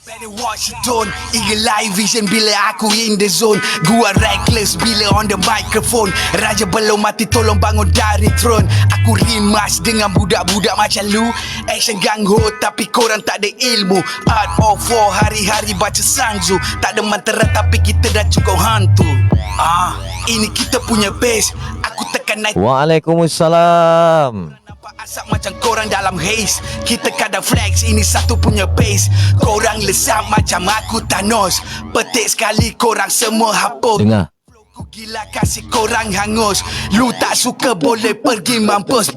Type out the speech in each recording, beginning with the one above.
Better watch the tone. Eagle eye vision bila aku in the zone. Gua reckless bila on the microphone. Raja belum mati tolong bangun dari throne. Aku rimas dengan budak-budak macam lu. Action gang ho tapi korang tak ada ilmu. Art of war hari-hari baca sanzu. Tak ada mantra tapi kita dah cukup hantu. Ini kita punya base. Aku tekan naik. Waalaikumsalam. Asap macam korang dalam haze. Kita kadang flex, ini satu punya pace. Korang lesap macam aku Thanos. Petik sekali korang semua hapus. Dengar. Ku gila kasih korang hangus. Lu tak suka boleh pergi mampus.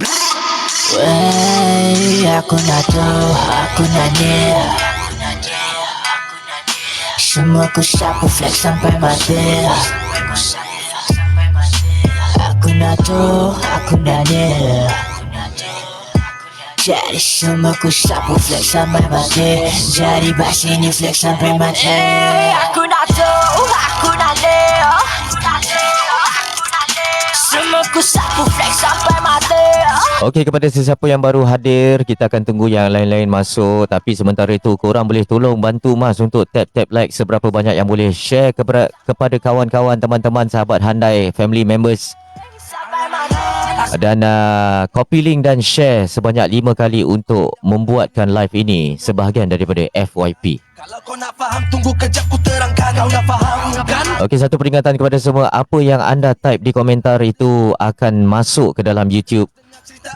Wey, aku nak tahu, aku nak ni. Semua ku sapu flex sampai mati. Aku nak tahu, aku nak ni. Jadi semua ku sapu flex sampai mati. Jadi bas ini flex sampai mati. Aku nak tahu, aku nak lihat. Semua ku sapu flex sampai mati. Okey, kepada sesiapa yang baru hadir, kita akan tunggu yang lain-lain masuk. Tapi sementara itu, korang boleh tolong bantu Mas untuk tap like seberapa banyak yang boleh share kepada kawan-kawan, teman-teman, sahabat handai, family members. Dan copy link dan share sebanyak 5 kali untuk membuatkan live ini sebahagian daripada FYP. Kalau kau nak faham, tunggu kejap ku terangkan. Kau nak faham kan? Okey, satu peringatan kepada semua. Apa yang anda type di komentar itu akan masuk ke dalam YouTube.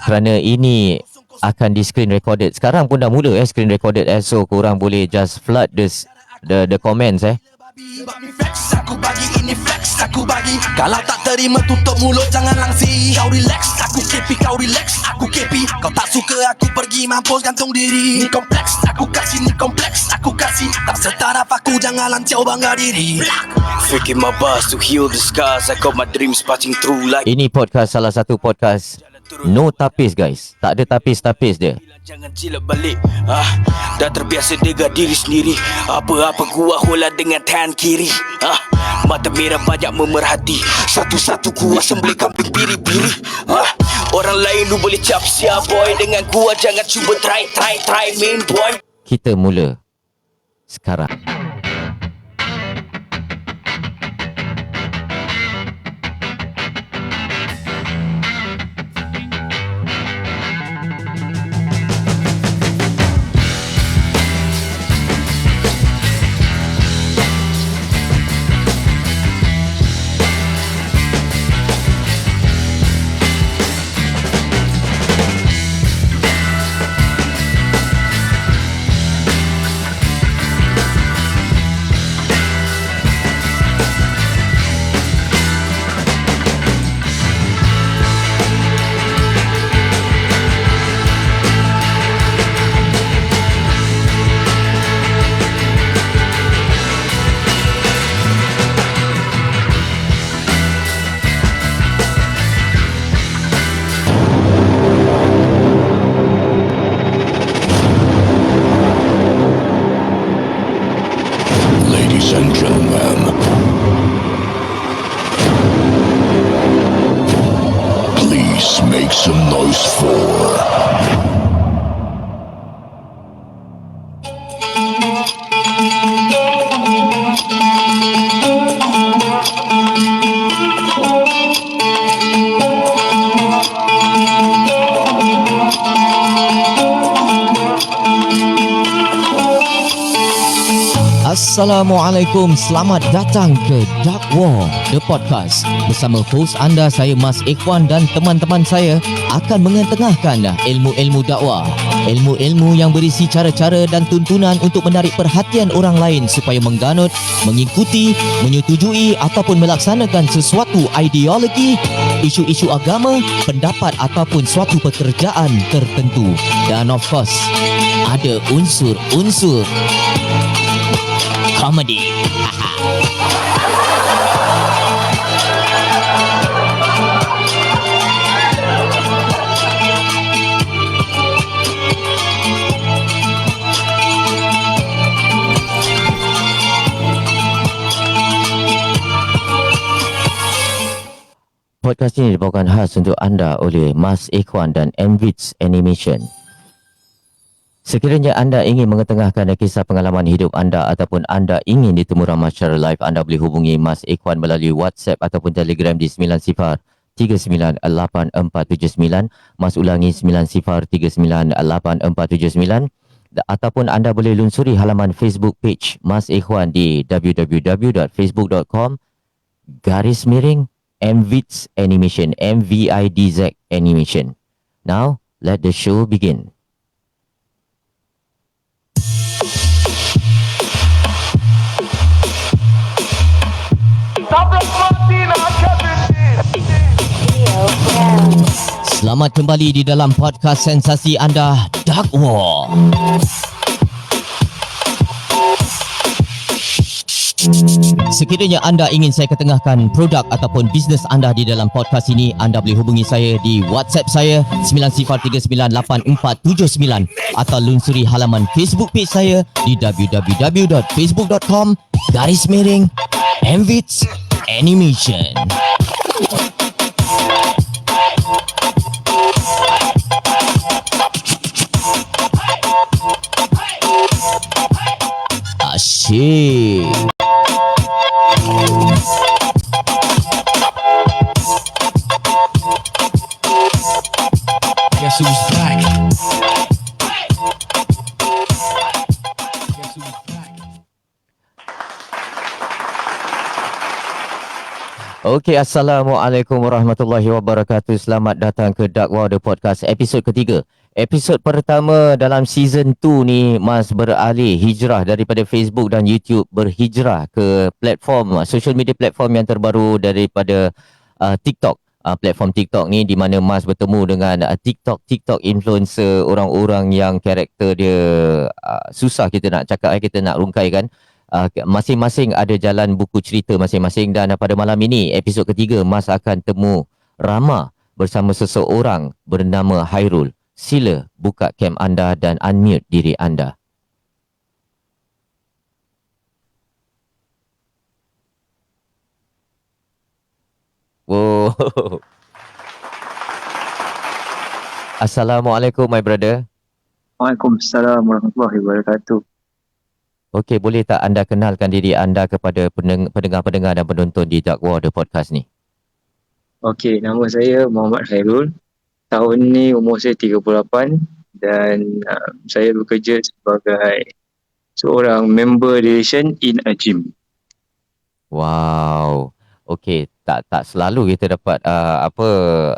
Kerana ini akan di screen recorded. Sekarang pun dah mula screen recorded. So korang boleh just flood the comments Flex aku bagi, ini flex aku bagi. Kalau tak terima tutup mulut jangan langsi. Kau relax, aku kepi, kau relax, aku kepi. Kau tak suka aku pergi mampus gantung diri. Ni kompleks, aku kasih, ni kompleks, aku kasih. Tak setaraf aku jangan lancau bangga diri. Faking my bust to heal the scars. I got my dreams passing through like. Ini podcast, salah satu podcast no tapis guys. Tak ada tapis-tapis dia. Jangan silap balik. Dah terbiasa dengan diri sendiri. Apa-apa gua hola dengan tangan kiri. Mata merah banyak memerhati. Satu-satu gua sembelih kambing biri-biri. Orang lain lu boleh cap siap boy. Dengan gua jangan cuba try main boy. Kita mula sekarang. Assalamualaikum, selamat datang ke Dark War, The Podcast. Bersama host anda, saya Mas Ikhwan, dan teman-teman saya akan mengetengahkan ilmu-ilmu dakwah. Ilmu-ilmu yang berisi cara-cara dan tuntunan untuk menarik perhatian orang lain supaya mengganut, mengikuti, menyetujui ataupun melaksanakan sesuatu ideologi, isu-isu agama, pendapat ataupun suatu pekerjaan tertentu. Dan of course, ada unsur-unsur komedi. Podcast ini dibawakan khas untuk anda oleh Mas Ikhwan dan Enrich Animation. Sekiranya anda ingin mengetengahkan kisah pengalaman hidup anda ataupun anda ingin ditemu ramah secara live, anda boleh hubungi Mas Ikhwan melalui WhatsApp ataupun Telegram di 90398479. Mas ulangi 90398479. Ataupun anda boleh lunsuri halaman Facebook page Mas Ikhwan di www.facebook.com/MVIDZ Animation, MVIDZ Animation. Now, let the show begin. Selamat kembali di dalam podcast sensasi anda, Dark War. Sekiranya anda ingin saya ketengahkan produk ataupun bisnes anda di dalam podcast ini, anda boleh hubungi saya di WhatsApp saya 90398479 atau lunsuri halaman Facebook page saya di www.facebook.com/MVIDZ Animation. Asyik. Guess who's back? Guess who's back? Okey, Assalamualaikum warahmatullahi wabarakatuh. Selamat datang ke Dark War The Podcast episod ketiga. Episod pertama dalam season 2 ni, Mas beralih hijrah daripada Facebook dan YouTube, berhijrah ke platform, social media platform yang terbaru daripada TikTok. Platform TikTok ni di mana Mas bertemu dengan TikTok influencer, orang-orang yang karakter dia susah kita nak cakap, kita nak rungkaikan. Masing-masing ada jalan buku cerita masing-masing, dan pada malam ini episod ketiga Mas akan temu ramah bersama seseorang bernama Hairul. Sila buka cam anda dan unmute diri anda. Wow. Assalamualaikum my brother. Waalaikumsalam warahmatullahi wabarakatuh. Okey, boleh tak anda kenalkan diri anda kepada pendengar-pendengar dan penonton di Dark War The Podcast ni? Okey, nama saya Muhammad Hairul. Tahun ni umur saya 38 dan saya bekerja sebagai seorang member relation in a gym. Wow. Okey, tak selalu kita dapat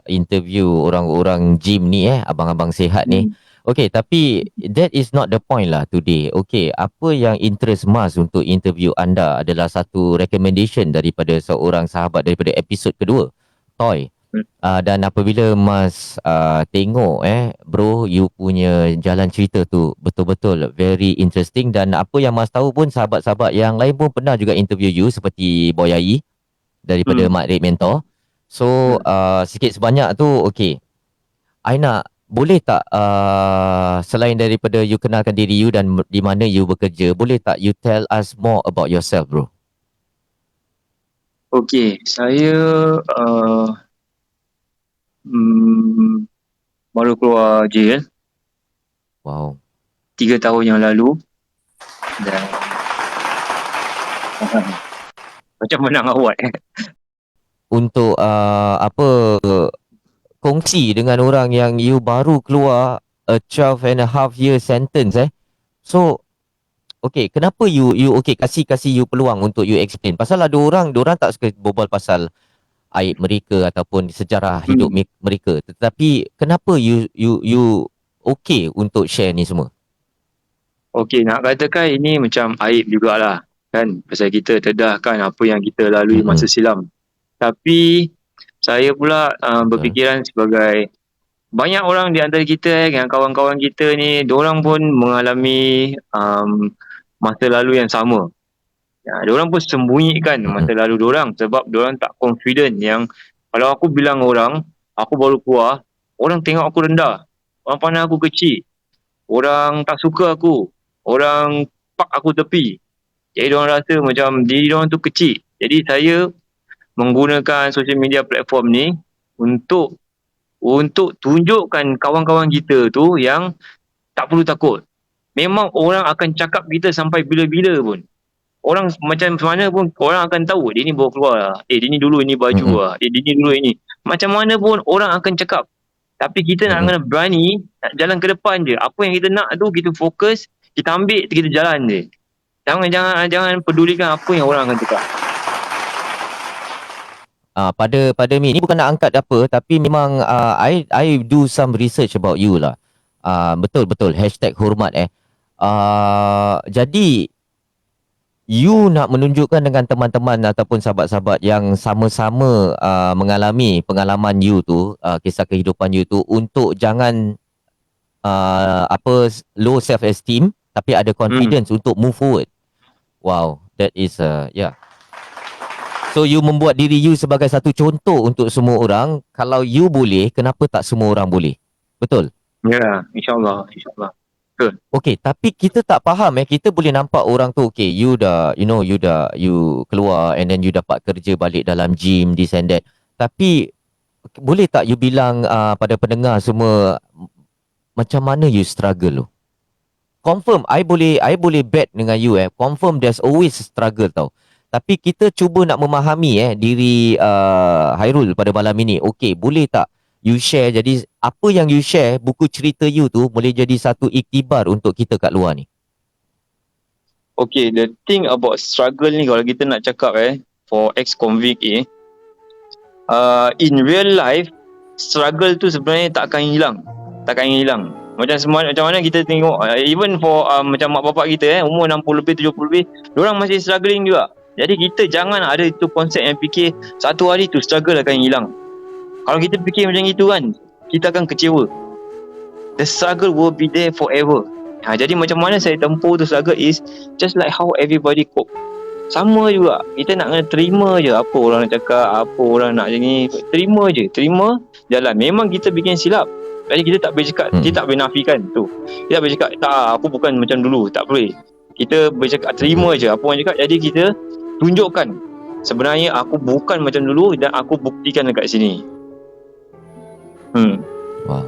interview orang-orang gym ni, abang-abang sihat ni. Okey, tapi that is not the point lah today. Okey, apa yang interest Mas untuk interview anda adalah satu recommendation daripada seorang sahabat daripada episod kedua, Toy. Dan apabila Mas tengok bro, you punya jalan cerita tu betul-betul very interesting, dan apa yang Mas tahu pun sahabat-sahabat yang lain pun pernah juga interview you seperti Boy Ai daripada Mak Red Mentor. So sikit sebanyak tu okey, I nak, boleh tak selain daripada you kenalkan diri you dan di mana you bekerja, boleh tak you tell us more about yourself, bro? Okey, saya baru keluar jail Wow. 3 tahun yang lalu dan macam menang award. Untuk kongsi dengan orang yang you baru keluar a 12.5 year sentence So okay, kenapa you okay, kasih you peluang untuk you explain. Pasal ada orang tak suka berbual pasal aib mereka ataupun sejarah hidup mereka, tetapi kenapa you okay untuk share ni semua? Okey, nak katakan ini macam aib jugalah kan, pasal kita terdahkan apa yang kita lalui masa silam. Tapi saya pula berfikiran sebagai banyak orang di antara kita yang kawan-kawan kita ni, diorang pun mengalami masa lalu yang sama. Diorang pun sembunyikan masa lalu diorang sebab diorang tak confident yang kalau aku bilang orang aku baru keluar, orang tengok aku rendah, orang pandang aku kecil, orang tak suka aku, orang park aku tepi. Jadi diorang rasa macam diri diorang tu kecil. Jadi saya menggunakan social media platform ni untuk tunjukkan kawan-kawan kita tu yang tak perlu takut. memang orang akan cakap kita sampai bila-bila pun. Orang macam mana pun orang akan tahu dia ni bawa keluar lah. Dia ni dulu ini baju lah. Dia ni dulu ini. Macam mana pun orang akan cakap. Tapi kita nak kena berani nak jalan ke depan je. Apa yang kita nak tu kita fokus, kita ambil, kita jalan je. Jangan pedulikan apa yang orang akan cakap. Pada Mi ni bukan nak angkat apa, tapi memang I do some research about you lah. Betul #hormat jadi you nak menunjukkan dengan teman-teman ataupun sahabat-sahabat yang sama-sama mengalami pengalaman you tu, kisah kehidupan you tu, untuk jangan low self esteem tapi ada confidence untuk move forward. Wow, that is yeah. So you membuat diri you sebagai satu contoh untuk semua orang. Kalau you boleh, kenapa tak semua orang boleh? Betul? Ya, insyaAllah. Okay, tapi kita tak faham kita boleh nampak orang tu, okay, you keluar and then you dapat kerja balik dalam gym, this and that. Tapi boleh tak you bilang pada pendengar semua macam mana you struggle tu? Confirm, I boleh bet dengan you confirm there's always struggle tau. Tapi kita cuba nak memahami diri Hairul pada malam ini. Okay, boleh tak you share, jadi apa yang you share, buku cerita you tu boleh jadi satu iktibar untuk kita kat luar ni. Okay, the thing about struggle ni kalau kita nak cakap for ex-convict in real life, struggle tu sebenarnya tak akan hilang. Macam mana kita tengok, even for macam mak bapak kita umur 60 lebih, 70 lebih, diorang masih struggling juga. Jadi kita jangan ada itu konsep yang fikir satu hari tu struggle akan hilang. Kalau kita fikir macam itu kan, kita akan kecewa. The struggle will be there forever. Jadi macam mana saya tempuh tu struggle is just like how everybody cope. Sama juga, kita nak kena terima je apa orang nak cakap, apa orang nak ni, terima je, terima jalan. Memang kita bikin silap, jadi kita tak boleh cakap, kita tak boleh nafikan tu. Kita tak boleh cakap, tak, aku bukan macam dulu, tak boleh. Kita boleh cakap, terima je apa orang cakap. Jadi kita tunjukkan sebenarnya aku bukan macam dulu dan aku buktikan dekat sini. Wow.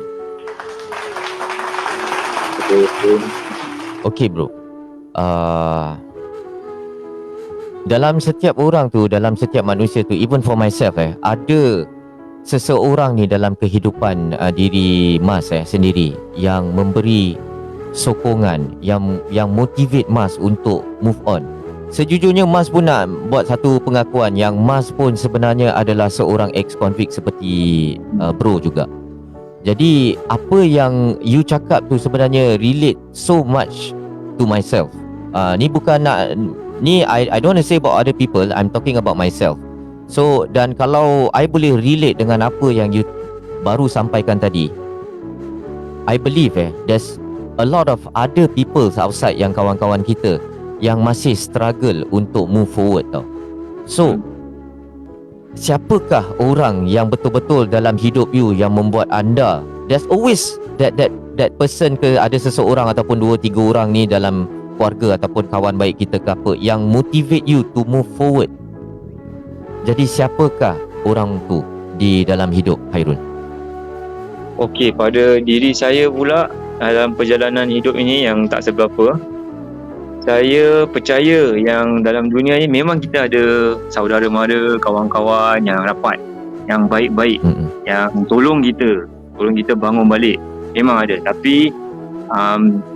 Okay bro, dalam setiap orang tu, dalam setiap manusia tu, even for myself ada seseorang ni dalam kehidupan diri Mas sendiri yang memberi sokongan, yang motivate Mas untuk move on. Sejujurnya Mas pun nak buat satu pengakuan yang Mas pun sebenarnya adalah seorang ex-convict seperti bro juga. Jadi apa yang you cakap tu sebenarnya relate so much to myself. Ni bukan nak, ni I don't want to say about other people, I'm talking about myself. So dan kalau I boleh relate dengan apa yang you baru sampaikan tadi, I believe there's a lot of other people outside yang kawan-kawan kita yang masih struggle untuk move forward tau. So siapakah orang yang betul-betul dalam hidup you yang membuat anda, there's always that person ke, ada seseorang ataupun 2-3 orang ni dalam keluarga ataupun kawan baik kita ke apa yang motivate you to move forward. Jadi siapakah orang tu di dalam hidup Hairul? Okey, pada diri saya pula dalam perjalanan hidup ini yang tak seberapa, saya percaya yang dalam dunia ni memang kita ada saudara mara, kawan-kawan yang rapat, yang baik-baik, yang tolong kita bangun balik. Memang ada. Tapi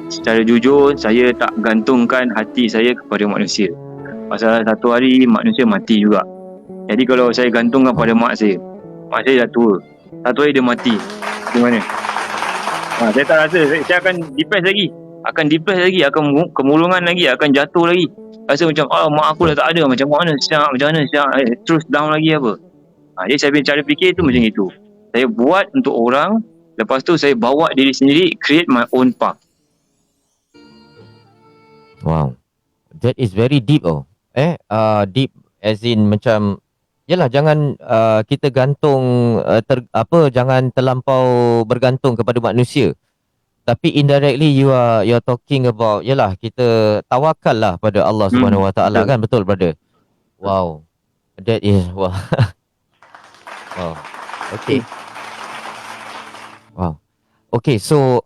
secara jujur, saya tak gantungkan hati saya kepada manusia. Pasal satu hari manusia mati juga. Jadi kalau saya gantungkan pada mak saya dah tua, satu hari dia mati, gimana? Saya tak rasa, saya akan depress lagi, akan kemurungan lagi, akan jatuh lagi. Rasa macam, mak aku dah tak ada, macam mana siap, terus down lagi apa. Jadi saya punya cara fikir tu macam itu. Saya buat untuk orang, lepas tu saya bawa diri sendiri, create my own path. Wow, that is very deep deep as in macam, yalah, jangan kita gantung jangan terlampau bergantung kepada manusia. Tapi indirectly you're talking about, yalah, kita tawakal lah pada Allah Subhanahu Wa Taala, kan? Betul brother? Wow, that is wow. Wow. Okay. Wow. Okay, so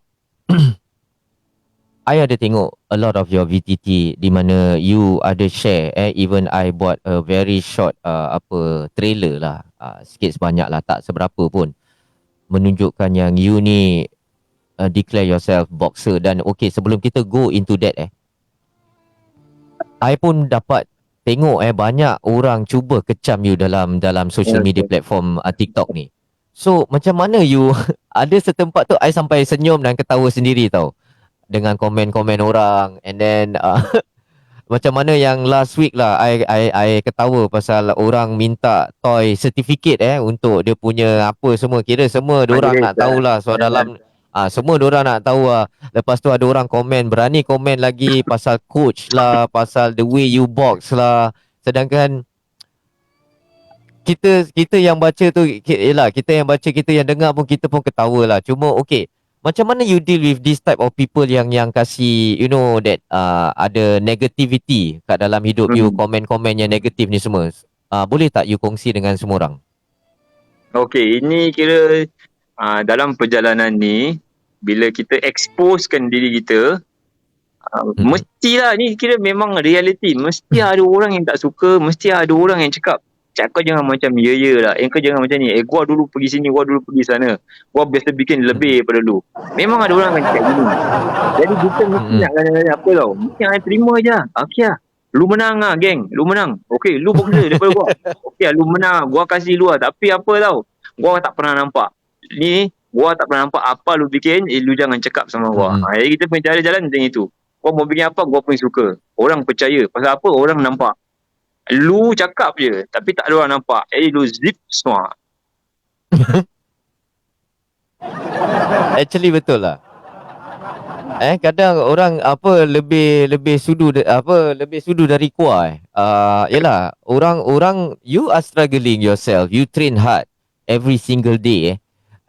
I ada tengok a lot of your VTT di mana you ada share even I buat a very short trailer lah, sikit sebanyak lah, tak seberapa pun, menunjukkan yang you ni declare yourself boxer. Dan okay, sebelum kita go into that I pun dapat tengok banyak orang cuba kecam you dalam social media platform TikTok ni. So macam mana you ada setempat tu I sampai senyum dan ketawa sendiri tau dengan komen-komen orang. And then macam mana yang last week lah I ketawa pasal orang minta toy certificate untuk dia punya apa semua, kira semua diorang nak tahulah. So dalam semua diorang nak tahu lah. Lepas tu ada orang komen, berani komen lagi pasal coach lah, pasal the way you box lah. Sedangkan kita yang baca tu, yelah, kita yang baca, kita yang dengar pun, kita pun ketawa lah. Cuma okay, macam mana you deal with this type of people yang kasih, you know, that ada negativity kat dalam hidup you, komen-komen yang negatif ni semua. Boleh tak you kongsi dengan semua orang? Okay, ini kira dalam perjalanan ni, bila kita exposekan diri kita, mestilah ni kira memang reality. Mesti ada orang yang tak suka, mesti ada orang yang cakap kau jangan macam ya lah, kau jangan macam ni, gua dulu pergi sini, gua dulu pergi sana, gua biasa bikin lebih daripada lu. Memang ada orang akan cakap gini. Jadi kita mesti nak kata apa tau, mesti nak terima je. Okay lah, lu menang lah geng, lu menang. Okay, lu boxer daripada gua. Okay lah, lu menang, gua kasih lu lah. Tapi apa tau, gua tak pernah nampak ni, gua tak pernah nampak apa lu bikin, lu jangan cakap sama gua. Jadi kita punya cara jalan macam itu. Gua mau bikin apa, gua pun suka. Orang percaya, pasal apa, orang nampak. Lu cakap je, tapi tak ada orang nampak. Lu zip semua. Actually betul lah. Kadang orang lebih sudu dari kuah. Yalah, orang you are struggling yourself. You train hard every single day.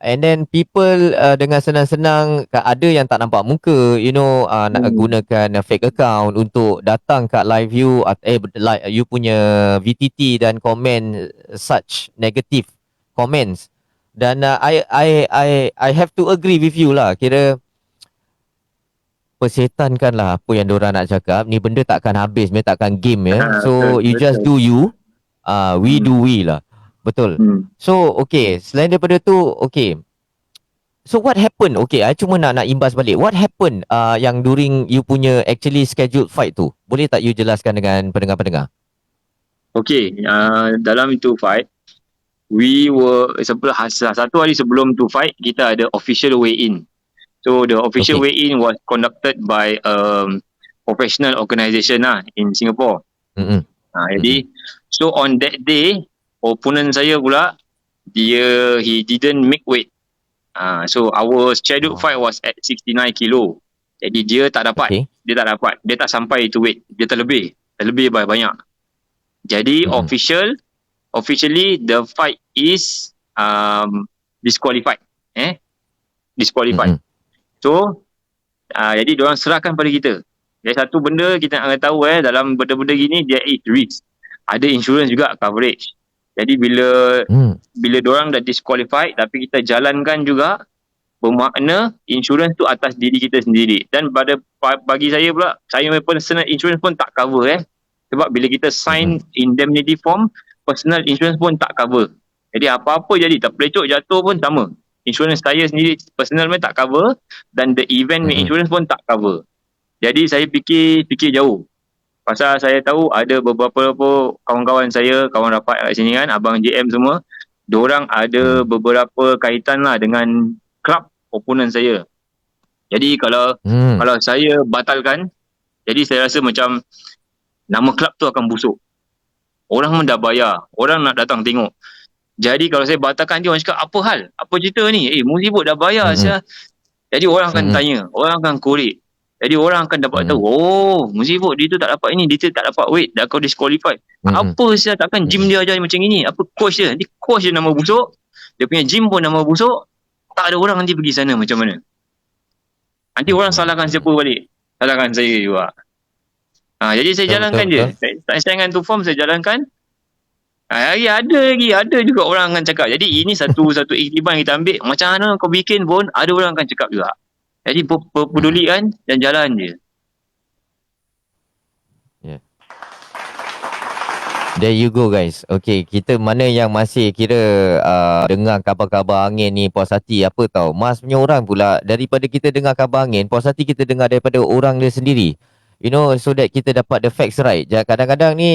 And then people dengan senang-senang, ada yang tak nampak muka, you know, nak gunakan fake account untuk datang kat live you, like you punya VTT dan komen such negative comments. Dan I have to agree with you lah. Kira persetankan lah apa yang diorang nak cakap. Ni benda takkan habis, takkan game ya. So you just do you, we do we lah. Betul. So okay, selain daripada tu, okay, so what happened? Okay, I cuma nak imbas balik. What happened yang during you punya actually scheduled fight tu? Boleh tak you jelaskan dengan pendengar-pendengar? Okay, dalam itu fight, we were satu hari sebelum tu fight, kita ada official weigh-in. So the official weigh-in was conducted by professional organisation lah in Singapore. Jadi so on that day, opponent saya pula, he didn't make weight. So our scheduled fight was at 69 kilo. Jadi dia tak dapat. Dia tak sampai itu weight. Dia terlebih banyak. Jadi officially the fight is disqualified. Disqualified. So jadi diorang serahkan pada kita. Jadi satu benda kita nak tahu dalam benda-benda gini, there is risk. Ada insurance juga coverage. Jadi bila diorang dah disqualified tapi kita jalankan juga, bermakna insurans tu atas diri kita sendiri. Dan bagi saya pula, saya personal insurance pun tak cover sebab bila kita sign indemnity form, personal insurance pun tak cover. Jadi apa-apa jadi, tak pelecok jatuh pun sama. Insurans saya sendiri personal pun tak cover, dan the event insurance pun tak cover. Jadi saya fikir jauh. Pasal saya tahu ada beberapa kawan-kawan saya, kawan rapat kat sini kan, abang JM semua, diorang ada beberapa kaitan lah dengan klub opponent saya. Jadi kalau saya batalkan, jadi saya rasa macam nama klub tu akan busuk. Orang pun dah bayar, orang nak datang tengok. Jadi kalau saya batalkan, dia orang cakap, apa hal? Apa cerita ni? Musibut dah bayar. Jadi orang akan tanya, orang akan korek. Jadi orang akan dapat tahu, Musibut dia tu tak dapat ini, dia tu tak dapat weight, dah kau disqualified. Apa sih, takkan gym dia ajar macam ini? Apa coach dia? Nanti coach dia nama busuk, dia punya gym pun nama busuk, tak ada orang nanti pergi sana macam mana? Nanti orang salahkan siapa balik? Salahkan saya juga. Jadi saya jalankan je. Saya dengan tu form, saya jalankan. Ada juga orang akan cakap. Jadi ini satu iktibar yang kita ambil. Macam mana kau bikin pun, ada orang akan cakap juga. Jadi pedulikan dan jalan je. There you go guys. Okay, kita mana yang masih kira dengar khabar-khabar angin ni puas hati apa tau. Mas punya orang pula, daripada kita dengar khabar angin, puas hati kita dengar daripada orang dia sendiri. You know, so that kita dapat the facts right. Kadang-kadang ni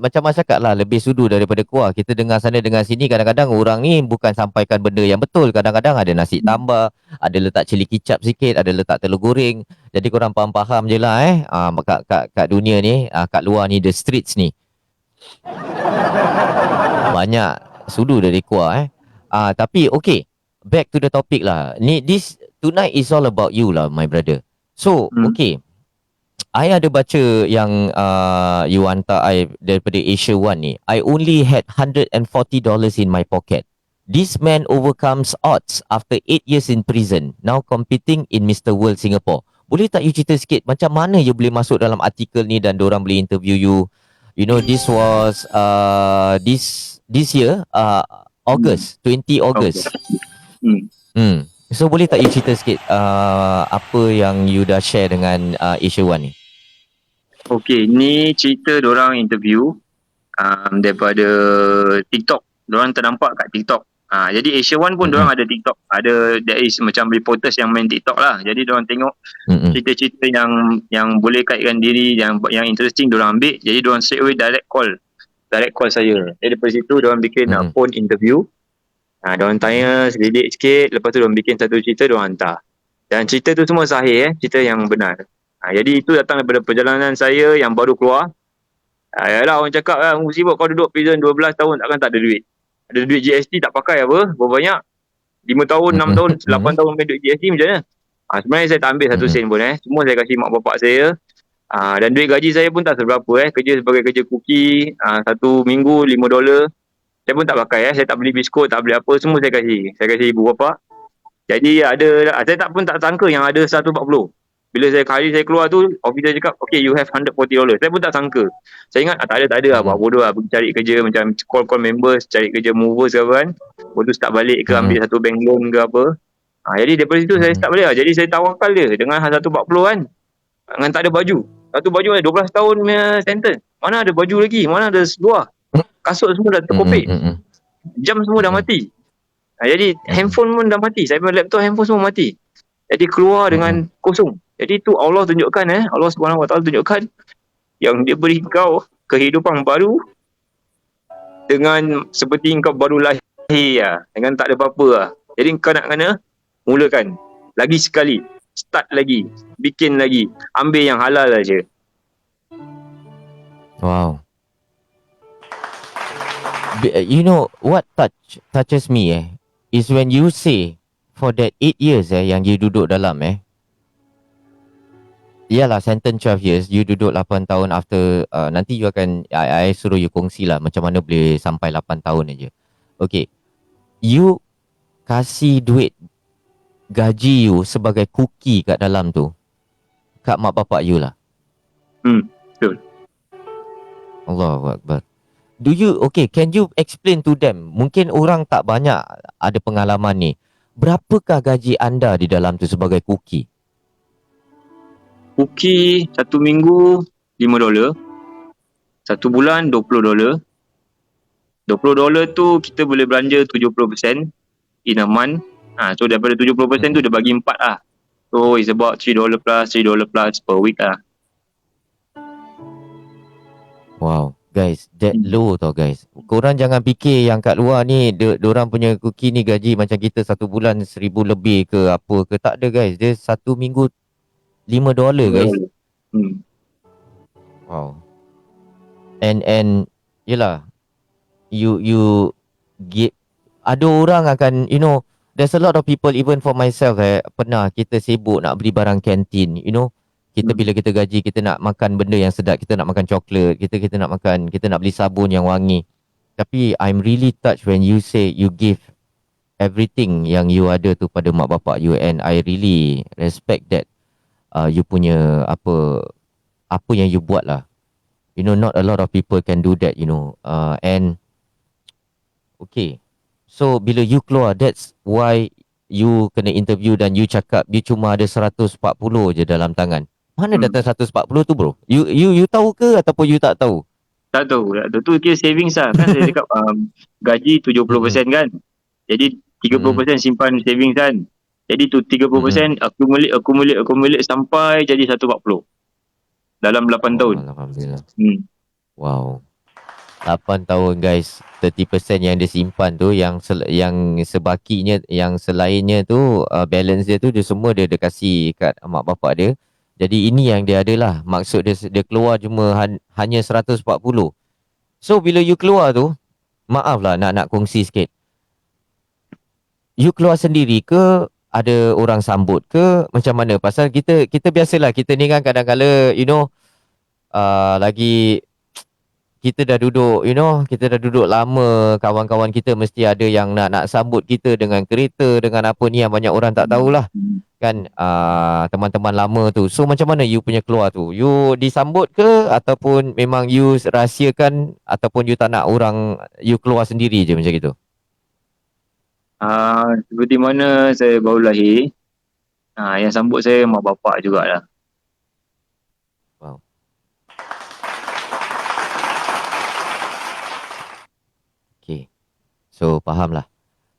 macam Mas cakap lah, lebih sudu daripada kuah. Kita dengar sana dengar sini, kadang-kadang orang ni bukan sampaikan benda yang betul. Kadang-kadang ada nasi tambah, ada letak cili kicap sikit, ada letak telur goreng. Jadi korang faham-faham je lah kat dunia ni, kat luar ni, the streets ni. Banyak sudu dari kuah tapi okay, back to the topic lah. This tonight is all about you lah, my brother. So okay, I ada baca yang you hantar I daripada Asia One ni. I only had $140 in my pocket. This man overcomes odds after 8 years in prison, now competing in Mr. World Singapore. Boleh tak you cerita sikit macam mana you boleh masuk dalam artikel ni dan diorang boleh interview you? You know, this was this year August, 20 August. Okay. So boleh tak you cerita sikit apa yang you dah share dengan Asia One ni? Okay, ni cerita dorang interview daripada TikTok. Dorang ternampak kat TikTok. Jadi Asia One pun dorang ada TikTok. There is macam reporters yang main TikTok lah. Jadi dorang tengok cerita-cerita yang boleh kaitkan diri, yang interesting dorang ambil. Jadi dorang straight away direct call saya. Jadi daripada situ dorang bikin phone interview. Dorang tanya selidik sikit. Lepas tu dorang bikin satu cerita, dorang hantar. Dan cerita tu semua sahih, cerita yang benar. Jadi itu datang daripada perjalanan saya yang baru keluar. Yalah, orang cakap lah, musibah kau duduk prison 12 tahun takkan tak ada duit. Ada duit GST tak pakai apa, berapa banyak? 5 tahun, 6 tahun, 8 tahun main duit GST macam mana? Sebenarnya saya tak ambil satu sen pun semua saya kasih mak bapak saya. Dan duit gaji saya pun tak seberapa kerja sebagai kerja cookie, satu minggu $5. Saya pun tak pakai saya tak beli biskut, tak beli apa, semua saya kasih ibu bapa. Jadi saya tak sangka yang ada 140. Bila hari saya keluar tu, officer cakap, okay, you have $140. Saya pun tak sangka. Saya ingat, tak ada lah, buat bodoh lah, pergi cari kerja, macam call members, cari kerja movers ke apa kan. Lepas tu start balik ke, ambil satu bank loan ke apa. Jadi daripada situ saya start balik lah. Jadi saya tawakal dia dengan 140 kan. Dengan tak ada baju. Satu baju ada 12 tahun punya sentence. Mana ada baju lagi, mana ada seluar. Kasut semua dah terkopek. Jam semua dah mati. Jadi handphone pun dah mati. Saya punya laptop, handphone semua mati. Jadi keluar dengan kosong. Jadi tu Allah tunjukkan Allah Subhanahu Wa Taala tunjukkan yang dia beri kau kehidupan baru dengan seperti kau baru lahir dengan tak ada apa-apa lah. Jadi kau nak kena mulakan lagi sekali, start lagi, bikin lagi, ambil yang halal aja. Wow. You know what touches me is when you say for that 8 years yang you duduk dalam Yalah, sentence 12 years, you duduk 8 tahun after, nanti you akan, I suruh you kongsi lah macam mana boleh sampai 8 tahun aja. Okay, you kasih duit gaji you sebagai cookie kat dalam tu, kat mak bapak you lah. Betul. Allahu Akbar. Can you explain to them, mungkin orang tak banyak ada pengalaman ni, berapakah gaji anda di dalam tu sebagai cookie? Cookie satu minggu $5, satu bulan $20. $20 tu kita boleh belanja 70% in a month. So daripada 70% tu dia bagi 4 lah. So it's about $3 plus per week lah. Wow, guys, that low tau guys. Korang jangan fikir yang kat luar ni diorang punya cookie ni gaji macam kita satu bulan 1,000 lebih ke apa ke. Tak ada guys, dia satu minggu $5 guys. Wow. And yelah, you get, ada orang akan, you know, there's a lot of people, even for myself pernah kita sibuk nak beli barang kantin, you know. Kita bila kita gaji, kita nak makan benda yang sedap, kita nak makan coklat, kita nak beli sabun yang wangi. Tapi I'm really touched when you say you give everything yang you ada tu pada mak bapak you, and I really respect that. You punya apa yang you buat lah. You know, not a lot of people can do that, you know. And okay, so bila you keluar, that's why you kena interview dan you cakap you cuma ada 140 je dalam tangan. Mana datang 140 tu bro? You tahu ke ataupun you tak tahu? Tak tahu. Tu kira savings lah. Kan saya cakap gaji 70% kan. Jadi 30% simpan savings kan. Jadi tu 30% accumulate sampai jadi 140. Dalam 8 tahun. Alhamdulillah. Wow. 8 tahun guys. 30% yang dia simpan tu, yang sebakinya, yang selainnya tu, balance dia tu, dia semua dia kasih kat mak bapak dia. Jadi ini yang dia ada lah. Maksud dia keluar cuma hanya 140. So bila you keluar tu, maaf lah nak kongsi sikit. You keluar sendiri ke? Ada orang sambut ke? Macam mana? Pasal kita biasalah, kita ni kan kadang-kala lagi kita dah duduk, kita dah duduk lama, kawan-kawan kita mesti ada yang nak sambut kita dengan kereta, dengan apa ni yang banyak orang tak tahulah. Kan teman-teman lama tu. So macam mana you punya keluar tu? You disambut ke ataupun memang you rahsiakan ataupun you tak nak orang, you keluar sendiri je macam gitu? Seperti mana saya baru lahir, yang sambut saya mak bapak jugalah. Wow. Okay. So faham lah.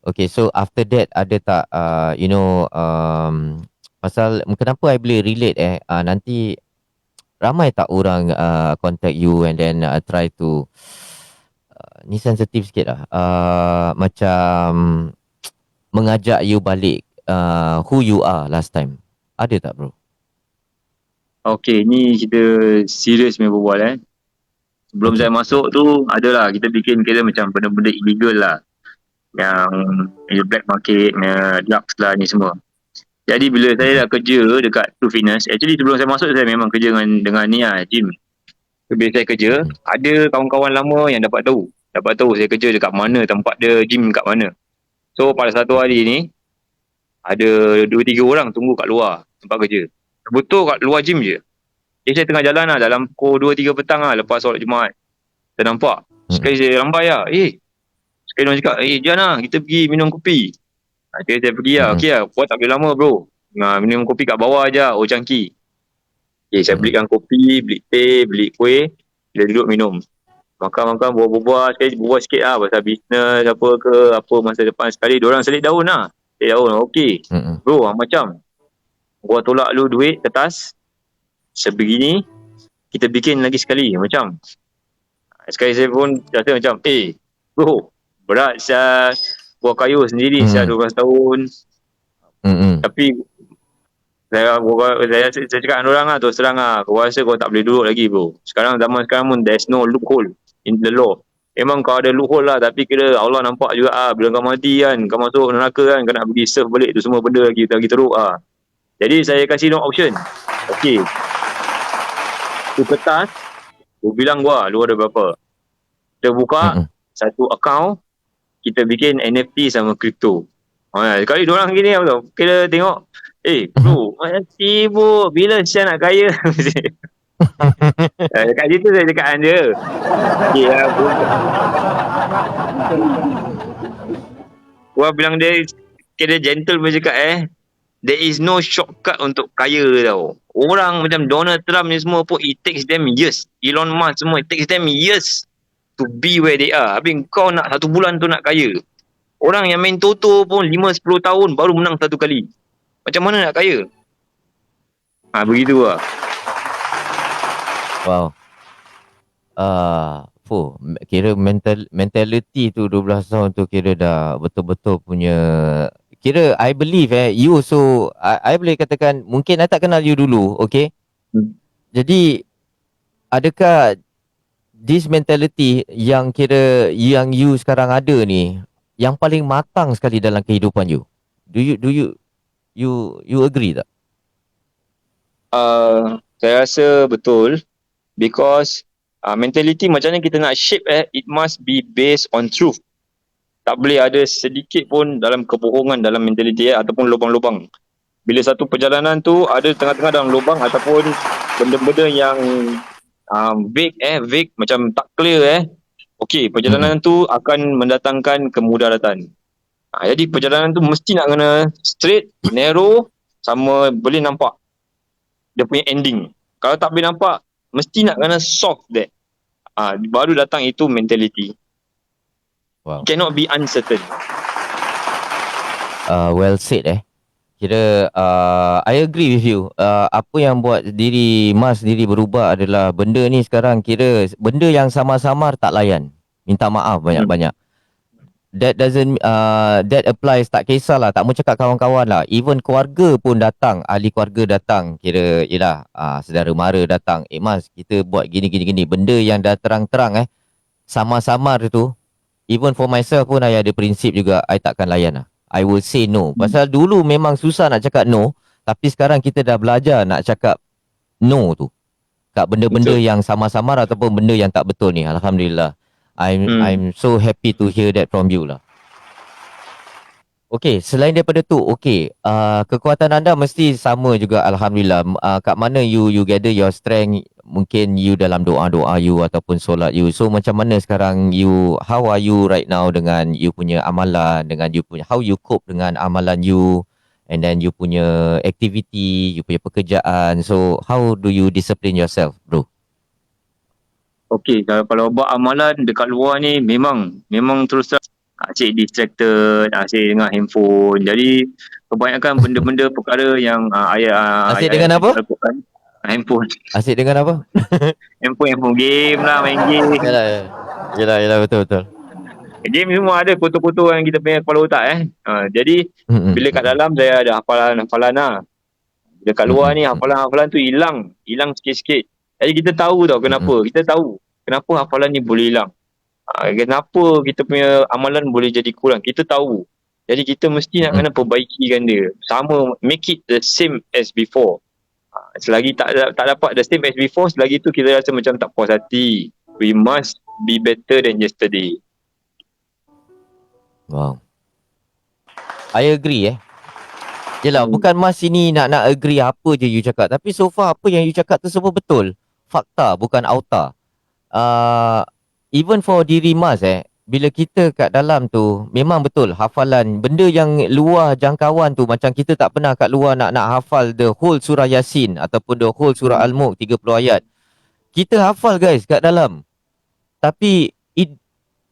Okay, so after that ada tak pasal kenapa I boleh relate nanti ramai tak orang contact you and then try to ni sensitif sikit lah, macam mengajak you balik who you are last time. Ada tak bro? Okay, ni kita serius punya berbual Sebelum saya masuk tu, adalah kita bikin kira macam benda-benda illegal lah. Yang black market, drugs lah ni semua. Jadi bila saya dah kerja dekat True Fitness, actually sebelum saya masuk saya memang kerja dengan ni lah, gym. So, bila saya kerja, ada kawan-kawan lama yang dapat tahu saya kerja dekat mana, tempat dia gym kat mana. So pada satu hari ni, ada 2-3 orang tunggu kat luar tempat kerja. Betul kat luar gym je. Jadi saya tengah jalan lah, dalam pukul 2-3 petang lah, lepas solat Jumaat. Saya nampak. Sekali saya lambai lah. Sekali orang cakap, Jan lah, kita pergi minum kopi. Jadi saya pergi lah. Okay lah, buat tak boleh lama bro. Minum kopi kat bawah je, Old Chunky. Saya belikan kopi, beli teh, beli kuih. Bila duduk minum. Makan-makan, buah-buah. Sekali buah sikit lah pasal bisnes apa masa depan sekali. Diorang selit daun lah. Selit daun, okey. Bro, macam gua tolak lu duit kertas sebegini, kita bikin lagi sekali. Macam sekali saya pun rasa macam bro, berat saya buah kayu sendiri saya 12 tahun. Tapi saya cakap dengan orang lah, terus terang lah, aku rasa kau tak boleh duduk lagi bro. Zaman sekarang pun there's no loophole in the law. Memang kau ada loophole lah, tapi kira Allah nampak juga bila kau mati kan, kau masuk neraka kan, kau nak pergi serve balik tu semua benda lagi teruk Jadi saya kasih no option. Okay, tu kertas, aku bilang lu ada berapa. Kita buka satu account, kita bikin NFT sama crypto. Sekali diorang gini apa tu, kira tengok, bro, mati bro, bila saya nak kaya? Dekat situ saya cakap dengan dia. Gua bilang dia, kira gentle pun cakap there is no shortcut untuk kaya tau. Orang macam Donald Trump ni semua pun, it takes them years. Elon Musk semua, it takes them years to be where they are. Habis kau nak 1 bulan tu nak kaya. Orang yang main Toto pun 5-10 tahun baru menang 1 kali. Macam mana nak kaya? Begitu lah. Wow. Kira mentality tu 12 tahun tu kira dah betul-betul punya. Kira I believe you also, I boleh katakan mungkin I tak kenal you dulu, okay? Jadi adakah this mentality yang kira yang you sekarang ada ni yang paling matang sekali dalam kehidupan you? Do you agree tak? Saya rasa betul, because mentality macam mana kita nak shape it must be based on truth. Tak boleh ada sedikit pun dalam kebohongan dalam mentaliti ataupun lubang-lubang. Bila satu perjalanan tu ada tengah-tengah dalam lubang ataupun benda-benda yang vague macam tak clear okey, perjalanan tu akan mendatangkan kemudaratan. Jadi perjalanan tu mesti nak kena straight, narrow, sama boleh nampak dia punya ending. Kalau tak boleh nampak, mesti nak kena soft that. Baru datang itu mentality. Wow. Cannot be uncertain. Well said Kira I agree with you. Apa yang buat diri Mas sendiri berubah adalah benda ni sekarang kira benda yang samar-samar tak layan. Minta maaf banyak-banyak. That doesn't that applies, tak kisahlah, tak mau cakap kawan-kawan lah, even keluarga pun datang, ahli keluarga datang, kira yelah saudara mara datang, Mas kita buat gini, benda yang dah terang-terang samar-samar tu, even for myself pun I ada prinsip juga, I takkan layan lah. I will say no. Pasal dulu memang susah nak cakap no, tapi sekarang kita dah belajar nak cakap no tu kat benda-benda yang samar-samar ataupun benda yang tak betul ni. Alhamdulillah, I'm so happy to hear that from you lah. Okay, selain daripada tu, okay, kekuatan anda mesti sama juga, Alhamdulillah. Kat mana you gather your strength? Mungkin you dalam doa-doa you ataupun solat you. So macam mana sekarang you, how are you right now dengan you punya amalan, dengan you punya, how you cope dengan amalan you, and then you punya activity, you punya pekerjaan. So how do you discipline yourself, bro? Okay, kalau buat amalan dekat luar ni memang terus terang asyik distracted, asyik dengan handphone. Jadi kebanyakan benda-benda perkara yang Asyik dengan apa? Handphone. Asyik dengan apa? handphone game lah, main game. Yalah, betul. Game semua ada kotor-kotor yang kita punya kepala otak Jadi bila kat dalam saya ada hafalan lah. Bila kat luar ni hafalan tu hilang sikit-sikit. Jadi kita tahu tau kenapa. Kita tahu kenapa hafalan ni boleh hilang. Kenapa kita punya amalan boleh jadi kurang. Kita tahu. Jadi kita mesti nak kena perbaikikan dia. Sama, make it the same as before. Selagi tak dapat the same as before, selagi tu kita rasa macam tak puas hati. We must be better than yesterday. Wow, I agree Yelah, bukan Mas ini nak agree apa je you cakap, tapi so far apa yang you cakap tu semua betul. Fakta, bukan auta. Even for diri Mas bila kita kat dalam tu, memang betul hafalan, benda yang luar jangkauan tu, macam kita tak pernah kat luar nak hafal the whole surah Yasin ataupun the whole surah Al-Mulk 30 ayat. Kita hafal guys kat dalam. Tapi it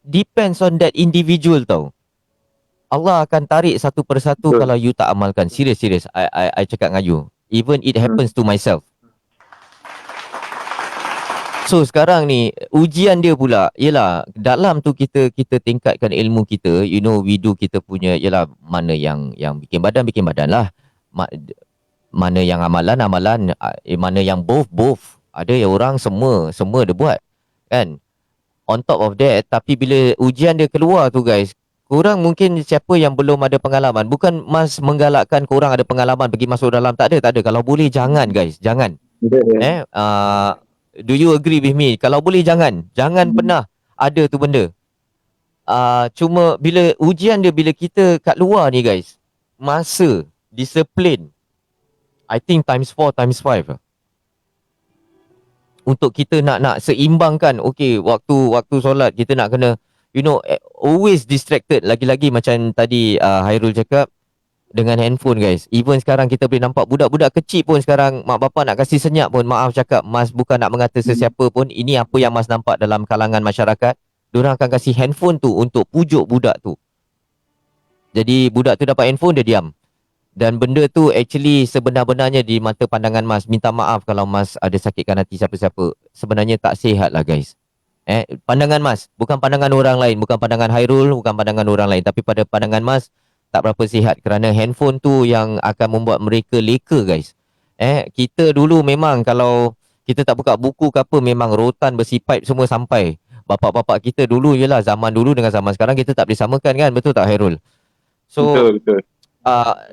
depends on that individual tau. Allah akan tarik satu persatu kalau you tak amalkan. Serius. I cakap dengan you. Even it happens to myself. So sekarang ni ujian dia pula ialah dalam tu kita tingkatkan ilmu kita. You know, we do kita punya ialah mana yang bikin badan lah. Mana yang amalan, mana yang both. Ada yang orang semua dia buat. Kan? On top of that, tapi bila ujian dia keluar tu guys, korang mungkin siapa yang belum ada pengalaman, bukan Mas menggalakkan korang ada pengalaman pergi masuk dalam, tak ada. Kalau boleh jangan guys, jangan. Do you agree with me? Kalau boleh jangan pernah ada tu benda. Cuma bila ujian dia, bila kita kat luar ni guys, masa, disiplin, I think times 4, times 5 untuk kita nak seimbangkan. Okay, waktu solat kita nak kena, you know, always distracted. Lagi-lagi macam tadi Hairul cakap, dengan handphone guys. Even sekarang kita boleh nampak budak-budak kecil pun sekarang, mak bapak nak kasih senyap pun, maaf cakap, Mas bukan nak mengata sesiapa pun, ini apa yang Mas nampak dalam kalangan masyarakat. Diorang akan kasih handphone tu untuk pujuk budak tu. Jadi budak tu dapat handphone, dia diam. Dan benda tu actually sebenar-benarnya di mata pandangan Mas, minta maaf kalau Mas ada sakitkan hati siapa-siapa, sebenarnya tak sihat lah guys. Pandangan Mas, bukan pandangan orang lain, bukan pandangan Hairul, bukan pandangan orang lain, tapi pada pandangan Mas tak berapa sihat, kerana handphone tu yang akan membuat mereka leka guys. Kita dulu memang kalau kita tak buka buku ke apa, memang rotan besi pipe semua sampai. Bapak-bapak kita dulu, yelah zaman dulu dengan zaman sekarang kita tak boleh samakan kan, betul tak Hairul? So betul.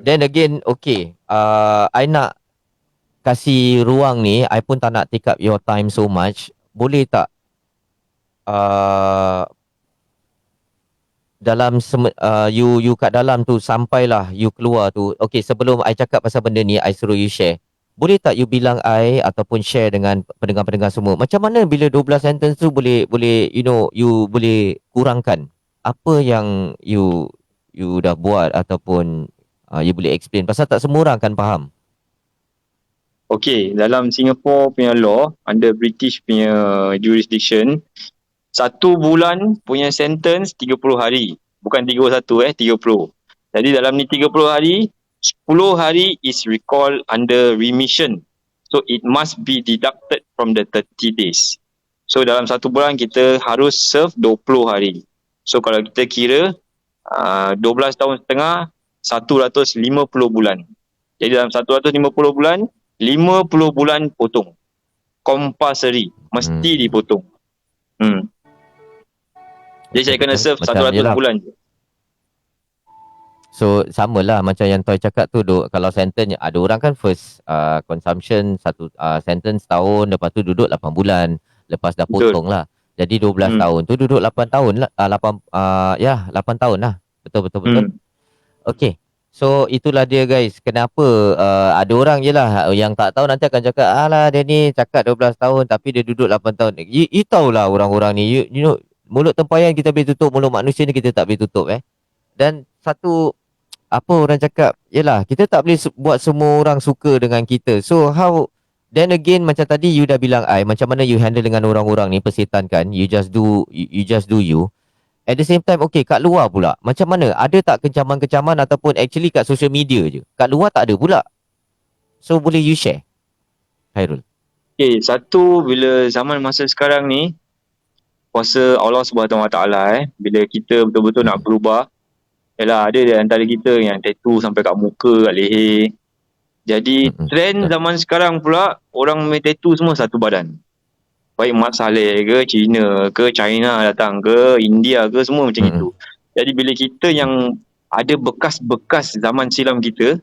Then again, okay, I nak kasih ruang ni, I pun tak nak take up your time so much. Boleh tak dalam you kat dalam tu, sampailah you keluar tu. Okay, sebelum I cakap pasal benda ni, I suruh you share. Boleh tak you bilang I ataupun share dengan pendengar-pendengar semua, macam mana bila 12 sentence tu boleh you know, you boleh kurangkan apa yang you you dah buat ataupun you boleh explain pasal tak semua orang akan faham. Okay, dalam Singapore punya law, under British punya jurisdiction, 1 bulan punya sentence 30 hari. Bukan 31 30. Jadi dalam ni 30 hari, 10 hari is recalled under remission. So it must be deducted from the 30 days. So dalam 1 bulan kita harus serve 20 hari. So kalau kita kira 12 tahun setengah, 150 bulan. Jadi dalam 150 bulan, 50 bulan potong. Compulsory. Mesti dipotong. Jadi saya kena serve Macam 100 yelah. bulan je. So samalah macam yang Toy cakap tu, kalau sentence ada orang kan first consumption satu sentence tahun, lepas tu duduk 8 bulan, lepas dah Betul. potong lah. Jadi 12 tahun tu duduk 8 tahun lah, 8 tahun lah. Betul. Okey. So itulah dia guys, kenapa ada orang je lah yang tak tahu nanti akan cakap alah dia ni cakap 12 tahun tapi dia duduk 8 tahun. You tahulah orang-orang ni, you know, mulut tempayan kita boleh tutup, mulut manusia ni kita tak boleh tutup Dan satu apa orang cakap, yelah kita tak boleh buat semua orang suka dengan kita. So how, then again macam tadi you dah bilang macam mana you handle dengan orang-orang ni persetan kan, you just do you. At the same time, okay, kat luar pula, macam mana? Ada tak kecaman-kecaman ataupun actually kat social media je? Kat luar tak ada pula. So, boleh you share? Khairul. Okay, satu, bila zaman masa sekarang ni, kuasa Allah SWT bila kita betul-betul nak berubah, yalah, ada di antara kita yang tattoo sampai kat muka, kat leher. Jadi, trend zaman sekarang pula, orang main tattoo semua satu badan. Baik Mat Saleh ke, China datang ke, India ke, semua macam itu. Jadi bila kita yang ada bekas-bekas zaman silam kita,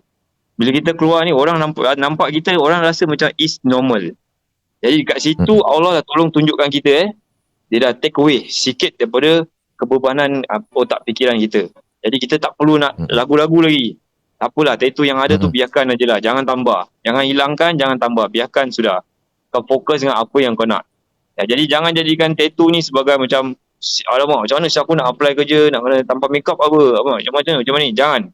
bila kita keluar ni, orang nampak kita, orang rasa macam is normal. Jadi kat situ Allah dah tolong tunjukkan kita dia dah take away sikit daripada kebebanan otak fikiran kita. Jadi kita tak perlu nak lagu-lagu lagi. Tak apalah, tattoo yang ada tu biarkan aje lah, jangan tambah. Jangan hilangkan, jangan tambah, biarkan sudah. Kau fokus dengan apa yang kau nak. Jadi jangan jadikan tattoo ni sebagai macam alamak, macam mana aku nak apply kerja, nak kena tanpa makeup macam mana ni. Jangan.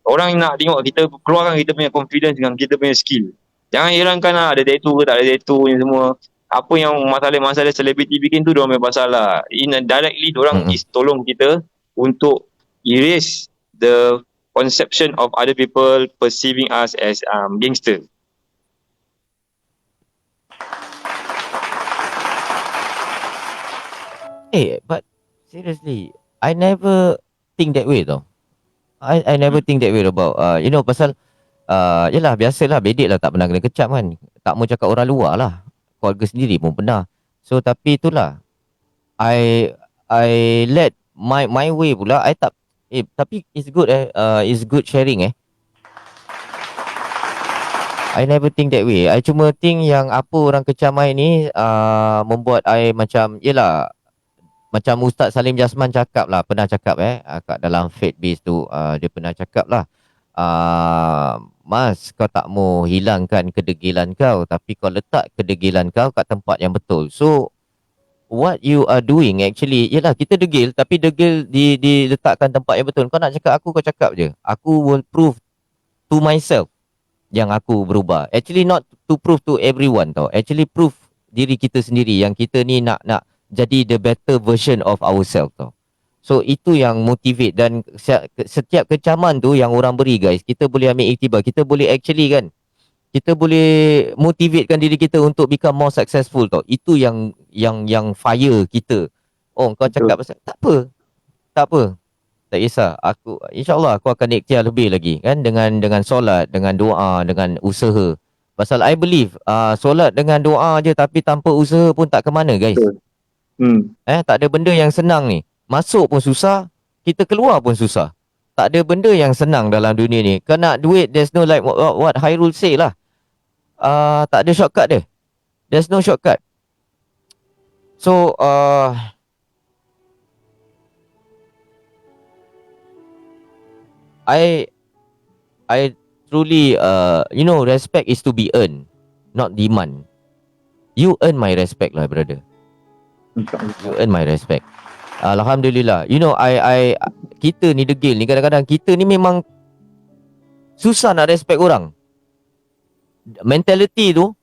Orang nak tengok kita, keluarkan kita punya confidence dengan kita punya skill. Jangan hilangkan lah ada tattoo ke tak ada tattoo ni semua. Apa yang masalah-masalah selebriti bikin tu diorang punya pasal lah. Indirectly diorang is tolong kita untuk erase the conception of other people perceiving us as gangster. But seriously, I never think that way tau. I never think that way about pasal yelah biasalah bedek lah tak pernah kena kecap kan. Tak mau cakap orang luar lah, keluarga sendiri pun pernah. So tapi itulah, I let my way pula. I tak tapi it's good it's good sharing I never think that way. I cuma think yang apa orang kecam I ni membuat I macam, yelah, macam Ustaz Salim Jasman cakap lah, pernah cakap kat dalam faith base tu, dia pernah cakap lah, Mas, kau tak mau hilangkan kedegilan kau, tapi kau letak kedegilan kau kat tempat yang betul. So what you are doing actually, yelah kita degil, tapi degil diletakkan tempat yang betul. Kau nak cakap aku, kau cakap je, aku will prove to myself yang aku berubah. Actually not to prove to everyone tau, actually prove diri kita sendiri yang kita ni nak jadi the better version of ourselves tau. So itu yang motivate, dan setiap kecaman tu yang orang beri guys, kita boleh ambil iktibar, kita boleh actually kan, kita boleh motivatekan diri kita untuk become more successful tau. Itu yang fire kita. Oh kau cakap pasal tak apa, tak kisah, aku insyaAllah aku akan ikhtiar lebih lagi kan, dengan solat, dengan doa, dengan usaha. Pasal I believe solat dengan doa je tapi tanpa usaha pun tak ke mana guys. Tak ada benda yang senang ni. Masuk pun susah, kita keluar pun susah. Tak ada benda yang senang dalam dunia ni. Kau nak duit, there's no like what Khairul say lah. Tak ada shortcut dia. There's no shortcut. So I truly respect is to be earned, not demand. You earn my respect lah brother. You earn my respect. Alhamdulillah. kita ni degil ni, kadang-kadang kita ni memang susah nak respect orang. Mentality tu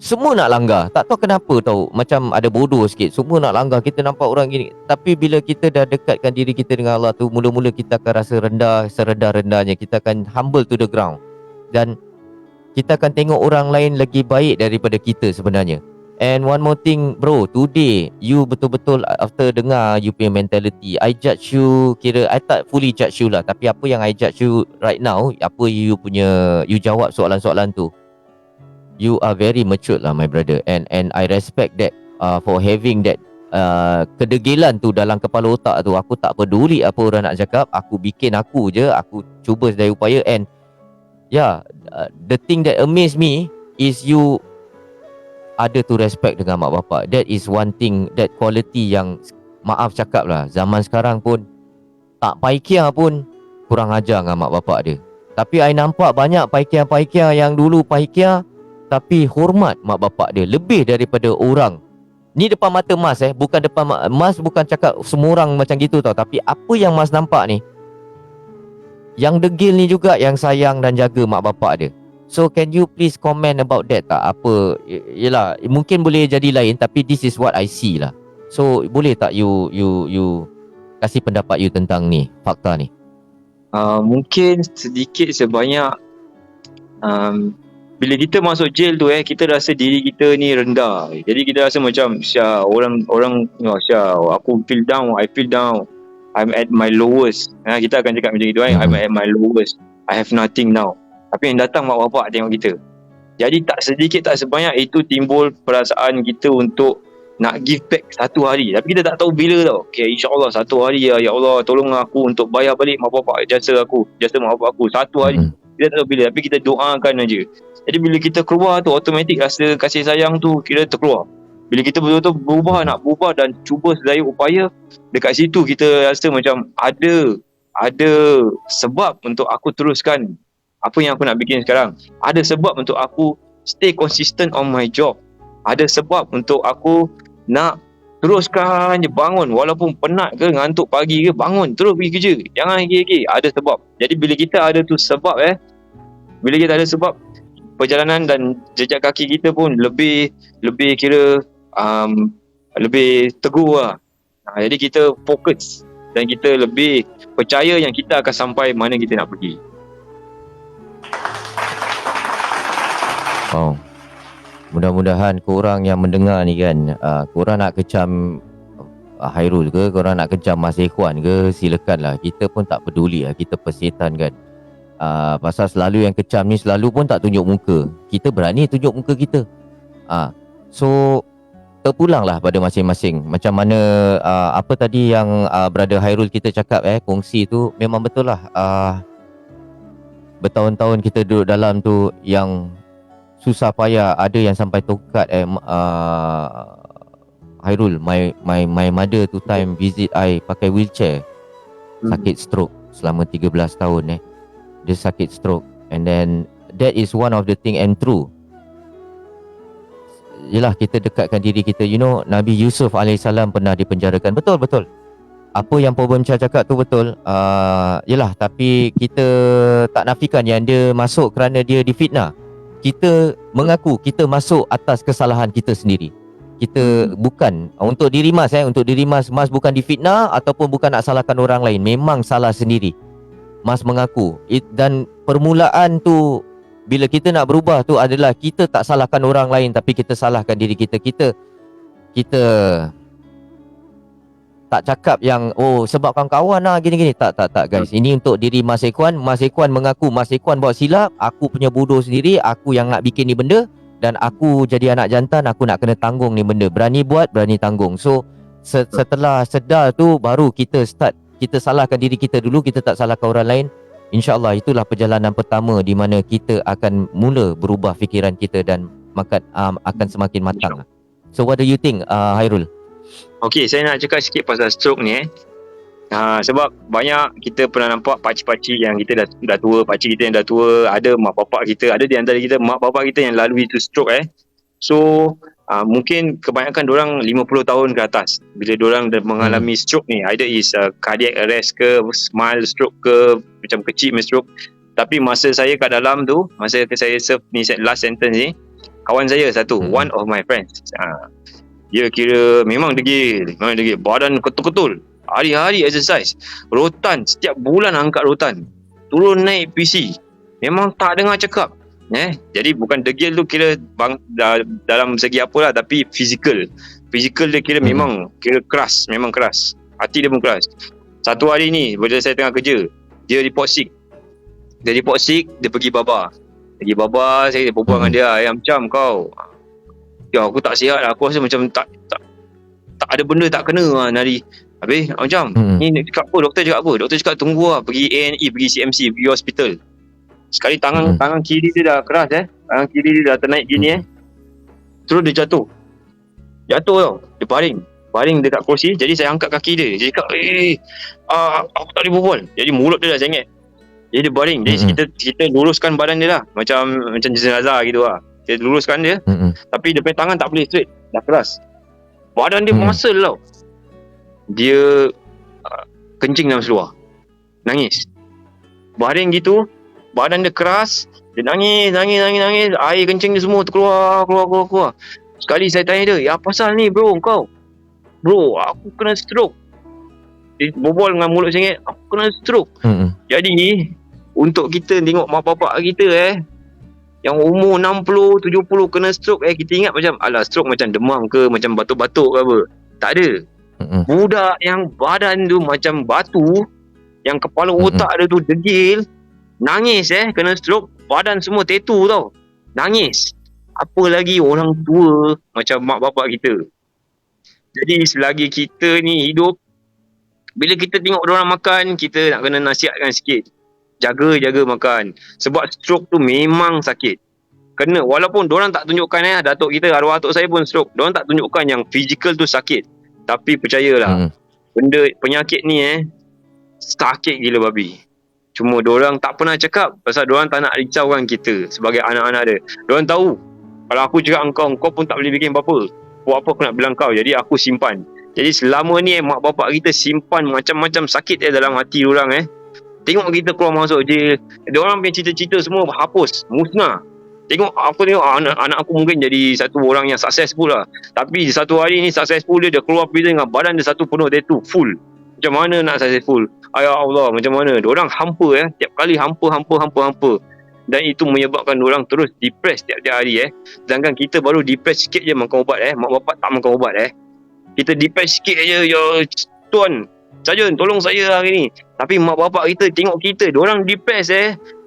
semua nak langgar. Tak tahu kenapa tahu, macam ada bodoh sikit. Semua nak langgar. Kita nampak orang gini, tapi bila kita dah dekatkan diri kita dengan Allah tu, mula-mula kita akan rasa rendah, serendah-rendahnya. Kita akan humble to the ground. Dan kita akan tengok orang lain lagi baik daripada kita sebenarnya. And one more thing bro, today you betul-betul after dengar you punya mentality, I judge you, kira I tak fully judge you lah, tapi apa yang I judge you right now, apa you punya, you jawab soalan-soalan tu, you are very matured lah my brother. And I respect that for having that kedegilan tu dalam kepala otak tu. Aku tak peduli apa orang nak cakap, aku bikin aku je, aku cuba sedaya upaya. And the thing that amaze me is you ada tu respect dengan mak bapak. That is one thing, that quality yang maaf cakap lah, zaman sekarang pun tak paikia pun kurang ajar dengan mak bapak dia. Tapi I nampak banyak paikia-paikia yang dulu paikia tapi hormat mak bapak dia lebih daripada orang. Ni depan mata Mas bukan depan Mas, bukan cakap semua orang macam gitu tau, tapi apa yang Mas nampak ni, yang degil ni juga yang sayang dan jaga mak bapak dia. So can you please comment about that tak? Apa, yelah mungkin boleh jadi lain, tapi this is what I see lah. So boleh tak you kasih pendapat you tentang ni, fakta ni? Mungkin sedikit sebanyak bila kita masuk jail tu kita rasa diri kita ni rendah. Jadi kita rasa macam orang aku feel down, I feel down, I'm at my lowest. Kita akan cakap macam itu I'm at my lowest, I have nothing now. Tapi yang datang mak bapak tengok kita. Jadi tak sedikit tak sebanyak itu timbul perasaan kita untuk nak give back satu hari. Tapi kita tak tahu bila tau. Okay, insyaAllah satu hari ya Allah tolong aku untuk bayar balik mak bapak, jasa mak bapak aku satu hari. Kita tak tahu bila, tapi kita doakan aja. Jadi bila kita keluar tu, automatik rasa kasih sayang tu kira terkeluar. Bila kita betul-betul nak berubah dan cuba sedaya upaya, dekat situ kita rasa macam ada sebab untuk aku teruskan apa yang aku nak bikin sekarang. Ada sebab untuk aku stay consistent on my job. Ada sebab untuk aku nak teruskan je bangun, walaupun penat ke, ngantuk pagi ke, bangun terus pergi kerja, jangan lagi. Ada sebab. Jadi bila kita ada tu sebab bila kita ada sebab, perjalanan dan jejak kaki kita pun lebih kira lebih teguh lah. Jadi kita fokus dan kita lebih percaya yang kita akan sampai mana kita nak pergi. Oh, mudah-mudahan korang yang mendengar ni kan, korang nak kecam Hairul ke, korang nak kecam Mas Ikhwan ke, silakanlah. Kita pun tak peduli lah, kita persetan kan. Pasal selalu yang kecam ni selalu pun tak tunjuk muka. Kita berani tunjuk muka kita. So terpulanglah pada masing-masing. Macam mana apa tadi yang brother Hairul kita cakap kongsi tu, memang betul lah. Bertahun-tahun kita duduk dalam tu yang susah payah, ada yang sampai tokat Hairul, my mother tu time visit I pakai wheelchair, sakit stroke selama 13 tahun dia sakit stroke. And then that is one of the thing, and true, yelah kita dekatkan diri kita. You know, Nabi Yusuf AS pernah dipenjarakan. Betul apa yang Puan Cha cakap tu betul. Yelah, tapi kita tak nafikan yang dia masuk kerana dia difitnah. Kita mengaku kita masuk atas kesalahan kita sendiri. Kita bukan untuk diri Mas untuk diri Mas bukan difitnah ataupun bukan nak salahkan orang lain, memang salah sendiri. Mas mengaku. Dan permulaan tu bila kita nak berubah tu adalah kita tak salahkan orang lain, tapi kita salahkan diri kita. Kita tak cakap yang sebab kawan-kawan lah gini-gini. Tak guys. Ini untuk diri Mas Ikhwan. Mas Ikhwan mengaku Mas Ikhwan buat silap, aku punya bodoh sendiri, aku yang nak bikin ni benda, dan aku jadi anak jantan, aku nak kena tanggung ni benda. Berani buat, berani tanggung. So setelah sedar tu baru kita start. Kita salahkan diri kita dulu, kita tak salahkan orang lain. InsyaAllah itulah perjalanan pertama di mana kita akan mula berubah fikiran kita dan akan semakin matang. So what do you think Hairul? Okay, saya nak cakap sikit pasal stroke ni sebab banyak kita pernah nampak pakcik-pakcik yang kita dah tua, pakcik kita yang dah tua, ada mak bapak kita, ada di antara kita mak bapak kita yang lalui tu stroke So mungkin kebanyakan orang 50 tahun ke atas bila orang dah mengalami stroke ni, either is cardiac arrest ke, mild stroke ke, macam kecil stroke. Tapi masa saya kat dalam tu, masa saya serve ni last sentence ni, kawan saya satu, one of my friends, dia kira memang degil, badan ketul-ketul, hari-hari exercise, rotan, setiap bulan angkat rotan, turun naik PC, memang tak dengar cakap. Jadi bukan degil tu kira dalam segi apalah, tapi fizikal dia kira memang kira keras, memang keras, hati dia pun keras. Satu hari ni bila saya tengah kerja, dia report sick, dia pergi baba, saya berbual dengan dia, macam kau, ya aku tak sihat, aku rasa macam tak ada benda tak kena nari. Habis macam ni cakap apa, doktor cakap tunggu lah, pergi A&E, pergi CMC, pergi hospital. Sekali tangan kiri dia dah keras, tangan kiri dia dah ternaik gini, terus dia jatuh tau, dia baring dekat kursi. Jadi saya angkat kaki dia cakap aku tak boleh berbual, jadi mulut dia dah sengit, jadi dia baring. Jadi kita luruskan badan dia lah, macam jenazah gitu lah, kita luruskan dia. Tapi dia punya tangan tak boleh straight, dah keras, badan dia muscle tau. Dia kencing dalam seluar, nangis, baring gitu, badan dia keras, dia nangis, air kencing dia semua terkeluar. Sekali saya tanya dia, apa pasal ni bro, aku kena stroke. Dia berbual dengan mulut sengit, aku kena stroke. Jadi untuk kita tengok mak bapak kita yang umur 60, 70 kena stroke, kita ingat macam alah stroke macam demam ke, macam batuk-batuk ke apa. Tak ada. Budak yang badan tu macam batu, yang kepala otak dia tu degil, nangis kena stroke, badan semua tattoo tau, nangis. Apa lagi orang tua macam mak bapak kita. Jadi selagi kita ni hidup, bila kita tengok orang makan, kita nak kena nasihatkan sikit, jaga makan. Sebab stroke tu memang sakit. Kena, walaupun diorang tak tunjukkan, datuk kita, arwah datuk saya pun stroke, diorang tak tunjukkan yang fizikal tu sakit. Tapi percayalah, benda penyakit ni sakit gila babi. Cuma diorang tak pernah cakap pasal diorang tak nak risaukan kita sebagai anak-anak dia. Diorang tahu kalau aku cakap kau pun tak boleh bikin apa-apa. Buat apa aku nak bilang kau, jadi aku simpan. Jadi selama ni mak bapak kita simpan macam-macam sakit dalam hati diorang. Tengok kita keluar masuk je, diorang punya cita-cita semua hapus, musnah. Tengok anak aku mungkin jadi satu orang yang successful lah, tapi satu hari ni successful dia keluar prison dengan badan dia satu penuh tattoo full. Macam mana nak successful? Ya Allah, macam mana? Diorang hampa tiap kali hampa. Dan itu menyebabkan diorang terus depress tiap-tiap hari Sedangkan kita baru depress sikit je makan ubat mak bapak tak makan ubat Kita depress sikit je, ya tuan, Sarjan tolong saya hari ni. Tapi mak bapak kita tengok kita, diorang depress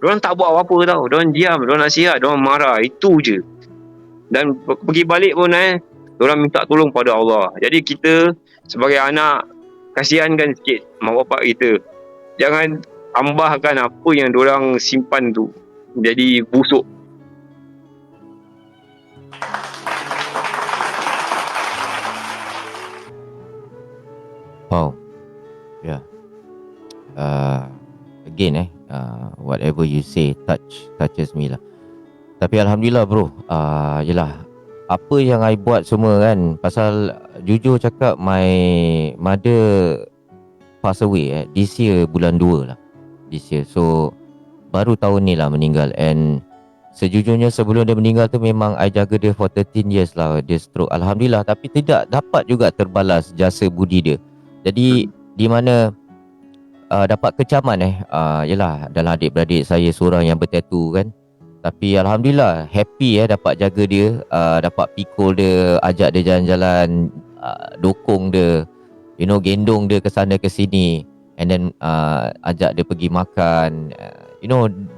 diorang tak buat apa-apa tau. Diorang diam, diorang nasihat, diorang marah, itu je. Dan pergi balik pun diorang minta tolong pada Allah. Jadi kita sebagai anak, kasihankan sikit mak bapak kita. Jangan tambahkan apa yang diorang simpan tu jadi busuk. Wow. Yeah. Again whatever you say touches me lah. Tapi alhamdulillah bro, yelah, apa yang I buat semua kan, pasal jujur cakap my mother pass away this year bulan 2 lah. This year. So baru tahun ni lah meninggal. And sejujurnya sebelum dia meninggal tu memang I jaga dia for 13 years lah. Dia stroke, alhamdulillah. Tapi tidak dapat juga terbalas jasa budi dia. Jadi di mana dapat kecaman yelah, dalam adik-beradik saya seorang yang bertatu kan. Tapi alhamdulillah happy dapat jaga dia, dapat pikul dia, ajak dia jalan-jalan, dokong dia, gendong dia ke sana ke sini, and then ajak dia pergi makan.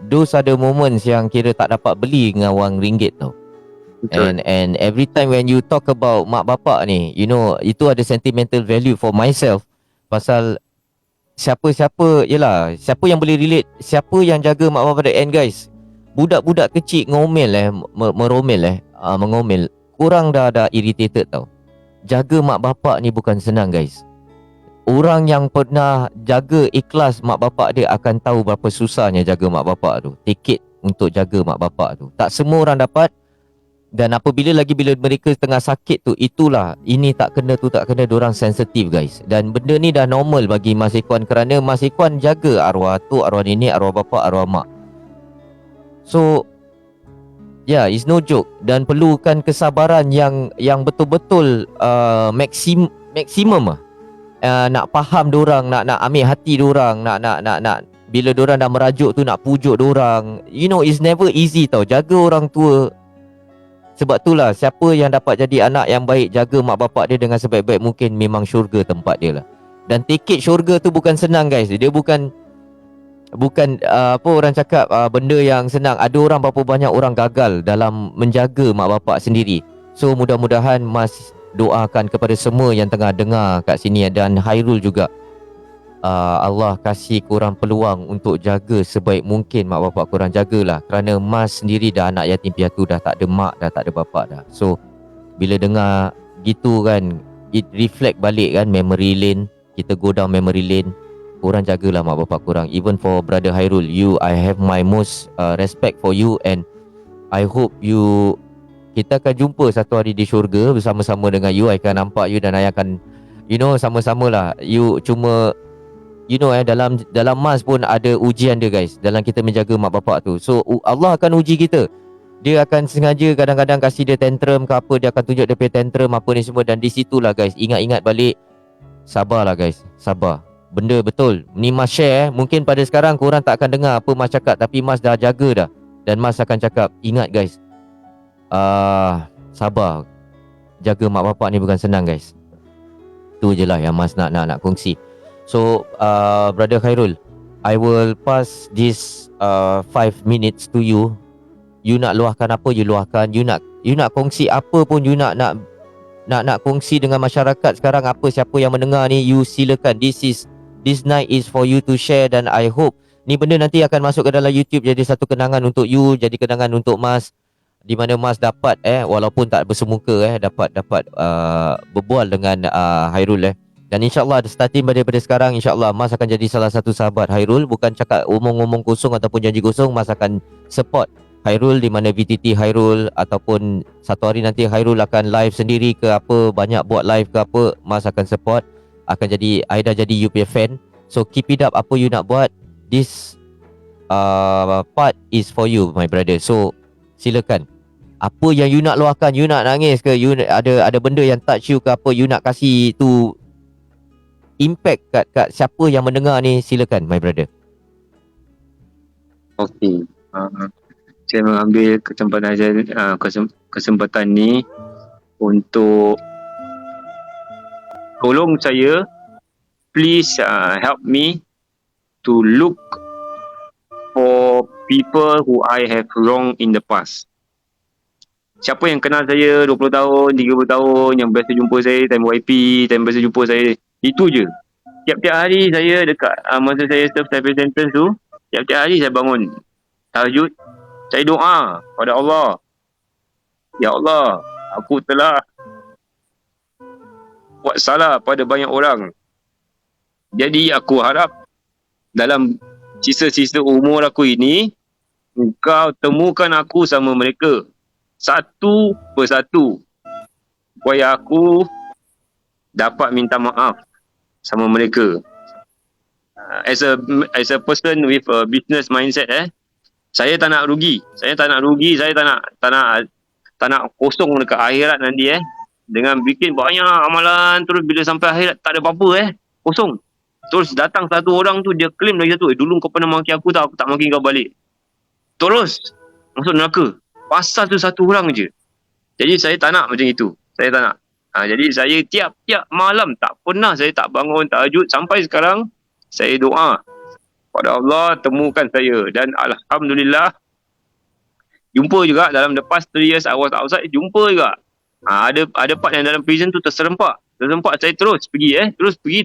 Those are the moments yang kira tak dapat beli dengan wang ringgit tau. And every time when you talk about mak bapak ni, itu ada sentimental value for myself. Pasal siapa yang boleh relate, siapa yang jaga mak bapak the end guys. Budak-budak kecil ngomel mengomel, korang dah irritated tau. Jaga mak bapak ni bukan senang guys. Orang yang pernah jaga ikhlas mak bapak dia akan tahu berapa susahnya jaga mak bapak tu. Take it untuk jaga mak bapak tu. Tak semua orang dapat. Dan apabila mereka tengah sakit tu, itulah ini tak kena tu tak kena, diorang sensitif guys. Dan benda ni dah normal bagi Mas Ikwan kerana Mas Ikwan jaga arwah tu, arwah nenek, arwah bapa, arwah mak. So it's no joke dan perlukan kesabaran yang betul-betul maksimum lah. Nak faham diorang, nak ambil hati diorang, nak bila diorang dah merajuk tu nak pujuk diorang. You know, it's never easy tau jaga orang tua. Sebab itulah siapa yang dapat jadi anak yang baik, jaga mak bapak dia dengan sebaik-baik mungkin, memang syurga tempat dia lah. Dan tiket syurga tu bukan senang guys. Dia bukan apa orang cakap benda yang senang. Ada orang, berapa banyak orang gagal dalam menjaga mak bapak sendiri. So mudah-mudahan Mas doakan kepada semua yang tengah dengar kat sini, dan Hairul juga, Allah kasih korang peluang untuk jaga sebaik mungkin mak bapak korang. Jagalah, kerana Mas sendiri dah anak yatim piatu, dah tak ada mak, dah tak ada bapak dah. So bila dengar gitu kan, it reflect balik kan memory lane. Kita go down memory lane. Korang jagalah mak bapak korang. Even for brother Hairul, I have my most respect for you, and I hope kita akan jumpa satu hari di syurga bersama-sama dengan you. I akan nampak you dan I akan sama-sama lah. You cuma dalam mas pun ada ujian dia guys, dalam kita menjaga mak bapak tu. So Allah akan uji kita. Dia akan sengaja kadang-kadang kasih dia tantrum ke apa, dia akan tunjuk dia punya tantrum apa ni semua. Dan di situlah guys, ingat-ingat balik, sabarlah guys, sabar. Benda betul ni Mas share mungkin pada sekarang korang tak akan dengar apa Mas cakap, tapi Mas dah jaga dah. Dan Mas akan cakap, ingat guys, sabar. Jaga mak bapak ni bukan senang guys. Tu je lah yang Mas nak kongsi. So brother Khairul, I will pass this 5 minutes to you. You nak luahkan apa, you luahkan. You nak kongsi apa pun, you nak kongsi dengan masyarakat sekarang apa, siapa yang mendengar ni, you silakan. This night is for you to share. Dan I hope ni benda nanti akan masuk ke dalam YouTube, jadi satu kenangan untuk you, jadi kenangan untuk Mas, di mana Mas dapat walaupun tak bersemuka dapat berbual dengan Hairul Dan insyaAllah starting daripada sekarang, insyaAllah Mas akan jadi salah satu sahabat Hairul. Bukan cakap omong-omong kosong ataupun janji kosong. Mas akan support Hairul, di mana VTT Hairul ataupun satu hari nanti Hairul akan live sendiri ke apa, banyak buat live ke apa, Mas akan support. Akan jadi, I dah jadi you punya fan. So keep it up, apa you nak buat. This part is for you my brother. So silakan. Apa yang you nak luahkan, you nak nangis ke, you ada benda yang touch you ke apa, you nak kasih tu impact kat siapa yang mendengar ni, silakan my brother. Okey. Saya mengambil kesempatan ni untuk tolong saya, please help me to look for people who I have wrong in the past. Siapa yang kenal saya 20 tahun, 30 tahun, yang biasa jumpa saya time YP, time biasa jumpa saya, itu je. Tiap-tiap hari saya dekat masa saya serve service sentence tu, tiap-tiap hari saya bangun tahajud, saya doa pada Allah, ya Allah, aku telah buat salah pada banyak orang. Jadi aku harap dalam sisa-sisa umur aku ini, Engkau temukan aku sama mereka satu persatu, supaya aku dapat minta maaf sama mereka. As a person with a business mindset, saya tak nak rugi. Saya tak nak kosong dekat akhirat nanti dengan bikin banyak amalan, terus bila sampai akhirat tak ada apa-apa kosong. Terus datang satu orang tu, dia claim lagi satu, dulu kau pernah maki aku tak, aku tak maki kau balik. Terus masuk neraka. Pasal tu satu orang je. Jadi saya tak nak macam itu. Saya tak nak. Jadi saya tiap-tiap malam tak pernah saya tak bangun tahajud. Sampai sekarang saya doa pada Allah, temukan saya. Dan Alhamdulillah, jumpa juga dalam the past 3 years I was outside, jumpa juga. Ada part yang dalam prison tu terserempak saya terus pergi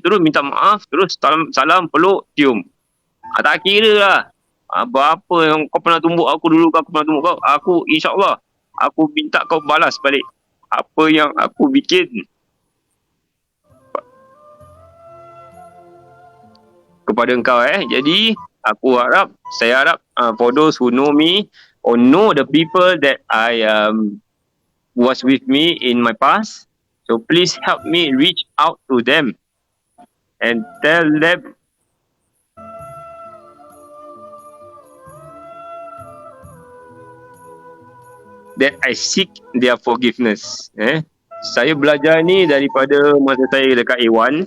terus minta maaf, terus salam peluk, cium. Tak kira lah apa yang kau pernah tumbuk aku dulu, aku pernah tumbuk kau, aku insyaAllah aku minta kau balas balik apa yang aku bikin kepada engkau. Jadi saya harap for those who know me or know the people that I was with me in my past. So please help me reach out to them and tell them that I seek their forgiveness. Saya belajar ni daripada masa saya dekat A1.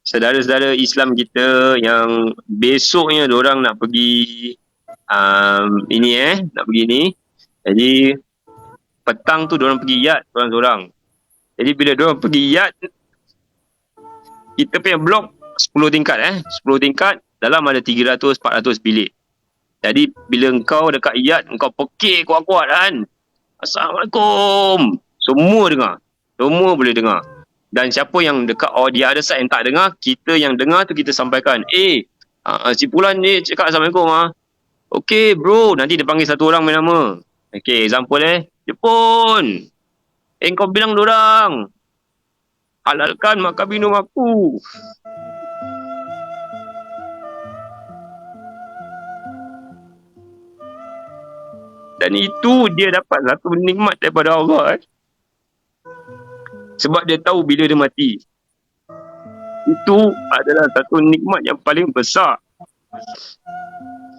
Saudara-saudara Islam kita yang besoknya diorang nak pergi nak pergi ni. Jadi petang tu diorang pergi yard seorang-seorang. Jadi bila diorang pergi yard, kita punya blok 10 tingkat 10 tingkat, dalam ada 300-400 bilik. Jadi bila engkau dekat yard, engkau pekik kuat-kuat kan, Assalamualaikum, semua dengar, semua boleh dengar. Dan siapa yang dekat di other side yang tak dengar, kita yang dengar tu kita sampaikan, si Pulan ni cakap Assalamualaikum Okay bro, nanti dia panggil satu orang main nama. Okay, example Jepun, kau bilang dorang halalkan makan minum aku. Dan itu dia dapat satu nikmat daripada Allah. Sebab dia tahu bila dia mati. Itu adalah satu nikmat yang paling besar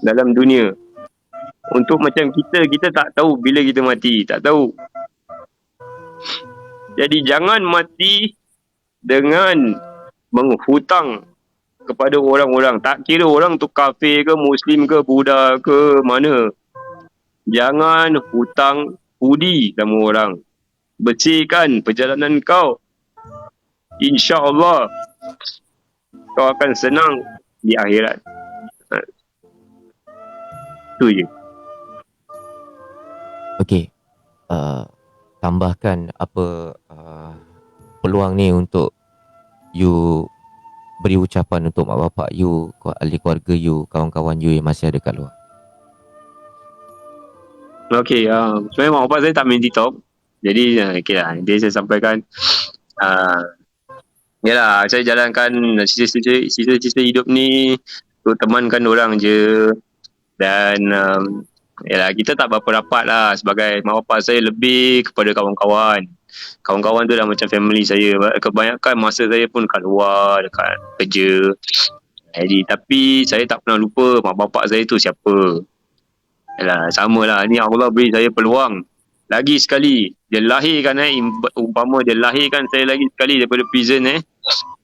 dalam dunia. Untuk macam kita tak tahu bila kita mati. Tak tahu. Jadi jangan mati dengan menghutang kepada orang-orang. Tak kira orang tu kafir ke, Muslim ke, Buddha ke, mana. Jangan hutang budi sama orang. Bersihkan perjalanan kau. InsyaAllah kau akan senang di akhirat. Itu je. Okey. Tambahkan apa peluang ni untuk you beri ucapan untuk mak bapak you, ahli keluarga you, kawan-kawan you yang masih ada kat luar. Okay, sebenarnya mak bapak saya tak main TikTok. Jadi, okay lah. Dia saya sampaikan, yalah, saya jalankan sisa-sisa hidup ni untuk temankan orang je. Dan, yalah, kita tak berapa rapat lah. Sebagai mak bapak saya lebih kepada kawan-kawan. Kawan-kawan tu dah macam family saya. Kebanyakan masa saya pun kat luar, dekat kerja. Jadi, tapi saya tak pernah lupa mak bapak saya tu siapa. Yalah, sama lah. Ni Allah beri saya peluang. Lagi sekali, dia lahirkan umpama dia lahirkan saya lagi sekali daripada prison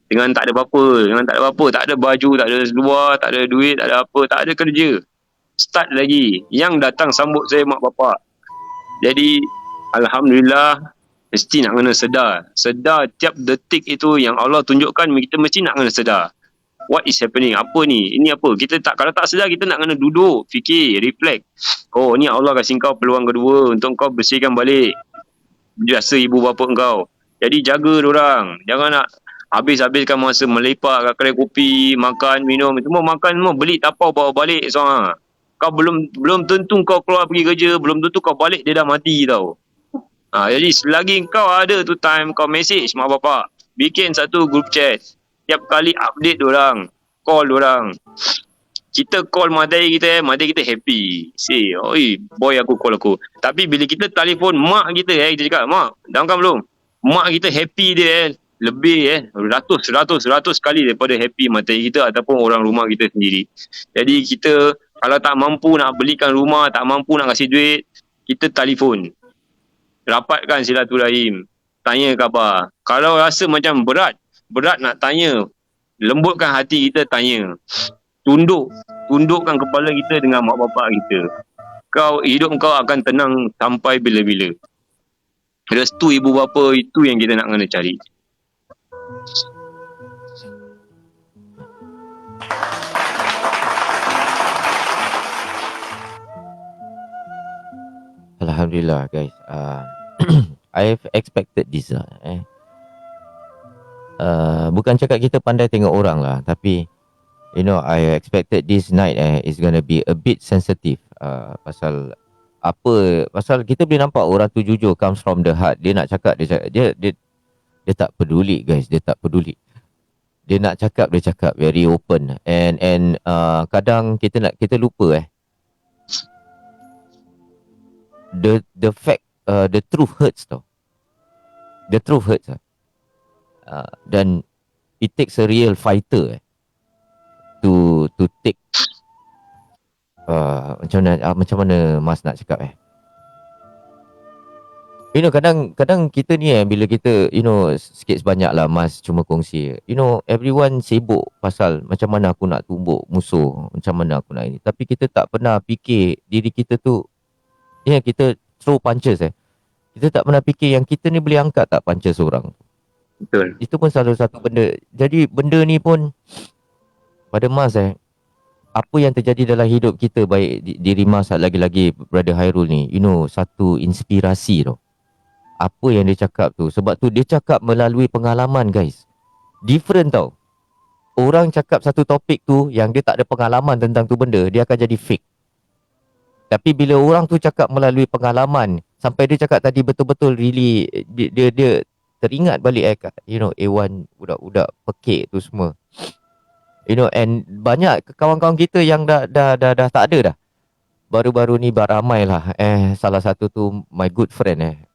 dengan tak ada apa-apa, tak ada baju, tak ada luar, tak ada duit, tak ada apa, tak ada kerja. Start lagi. Yang datang sambut saya mak bapak. Jadi, Alhamdulillah, mesti nak kena sedar. Sedar tiap detik itu yang Allah tunjukkan, kita mesti nak kena sedar. What is happening? Apa ni? Ini apa? Kalau tak sedar, kita nak kena duduk, fikir, reflect. Oh, ni Allah kasih kau peluang kedua untuk kau bersihkan balik jasa ibu bapa kau. Jadi jaga dorang. Jangan nak habis-habiskan masa melepak kat kedai kopi, makan, minum. Semua makan semua, beli tapau bawa balik seorang. Kau belum tentu kau keluar pergi kerja, belum tentu kau balik, dia dah mati tau. Jadi selagi kau ada tu time, kau message mak bapak. Bikin satu group chat. Tiap kali update dorang, call dorang. Kita call madai kita happy. Say, oi, boy aku call aku. Tapi bila kita telefon mak kita kita cakap, mak, dah makan belum? Mak kita happy dia lebih ratus kali daripada happy madai kita ataupun orang rumah kita sendiri. Jadi kita kalau tak mampu nak belikan rumah, tak mampu nak kasih duit, kita telefon. Rapatkan silaturahim. Tanya khabar. Kalau rasa macam berat nak tanya, lembutkan hati kita tanya. Tundukkan kepala kita dengan mak bapak kita. Hidup kau akan tenang sampai bila-bila. Restu ibu bapa itu yang kita nak kena cari. Alhamdulillah guys. I've expected this lah. Bukan cakap kita pandai tengok orang lah, tapi I expected this night is gonna be a bit sensitive. Pasal kita boleh nampak orang tu jujur, comes from the heart. Dia nak cakap, dia tak peduli guys, dia tak peduli. Dia nak cakap, dia cakap very open. And kadang kita lupa the fact the truth hurts tau. The truth hurts lah. Dan it takes a real fighter to take macam mana Mas nak cakap you know, kadang kita ni bila kita, you know, sikit sebanyak lah Mas cuma kongsi, you know, everyone sibuk pasal macam mana aku nak tumbuk musuh, macam mana aku nak ini, tapi kita tak pernah fikir diri kita tu, kita throw punches kita tak pernah fikir yang kita ni boleh angkat tak punches orang. Betul. Itu pun salah satu benda. Jadi benda ni pun pada Mas apa yang terjadi dalam hidup kita, baik diri Mas, lagi-lagi Brother Hairul ni, you know, satu inspirasi tau. Apa yang dia cakap tu, sebab tu dia cakap melalui pengalaman guys. Different tau. Orang cakap satu topik tu yang dia tak ada pengalaman tentang tu benda, dia akan jadi fake. Tapi bila orang tu cakap melalui pengalaman, sampai dia cakap tadi betul-betul really dia teringat balik you know, A1 budak-budak pekik tu semua. You know, and banyak kawan-kawan kita yang dah tak ada dah. Baru-baru ni beramai lah. Salah satu tu my good friend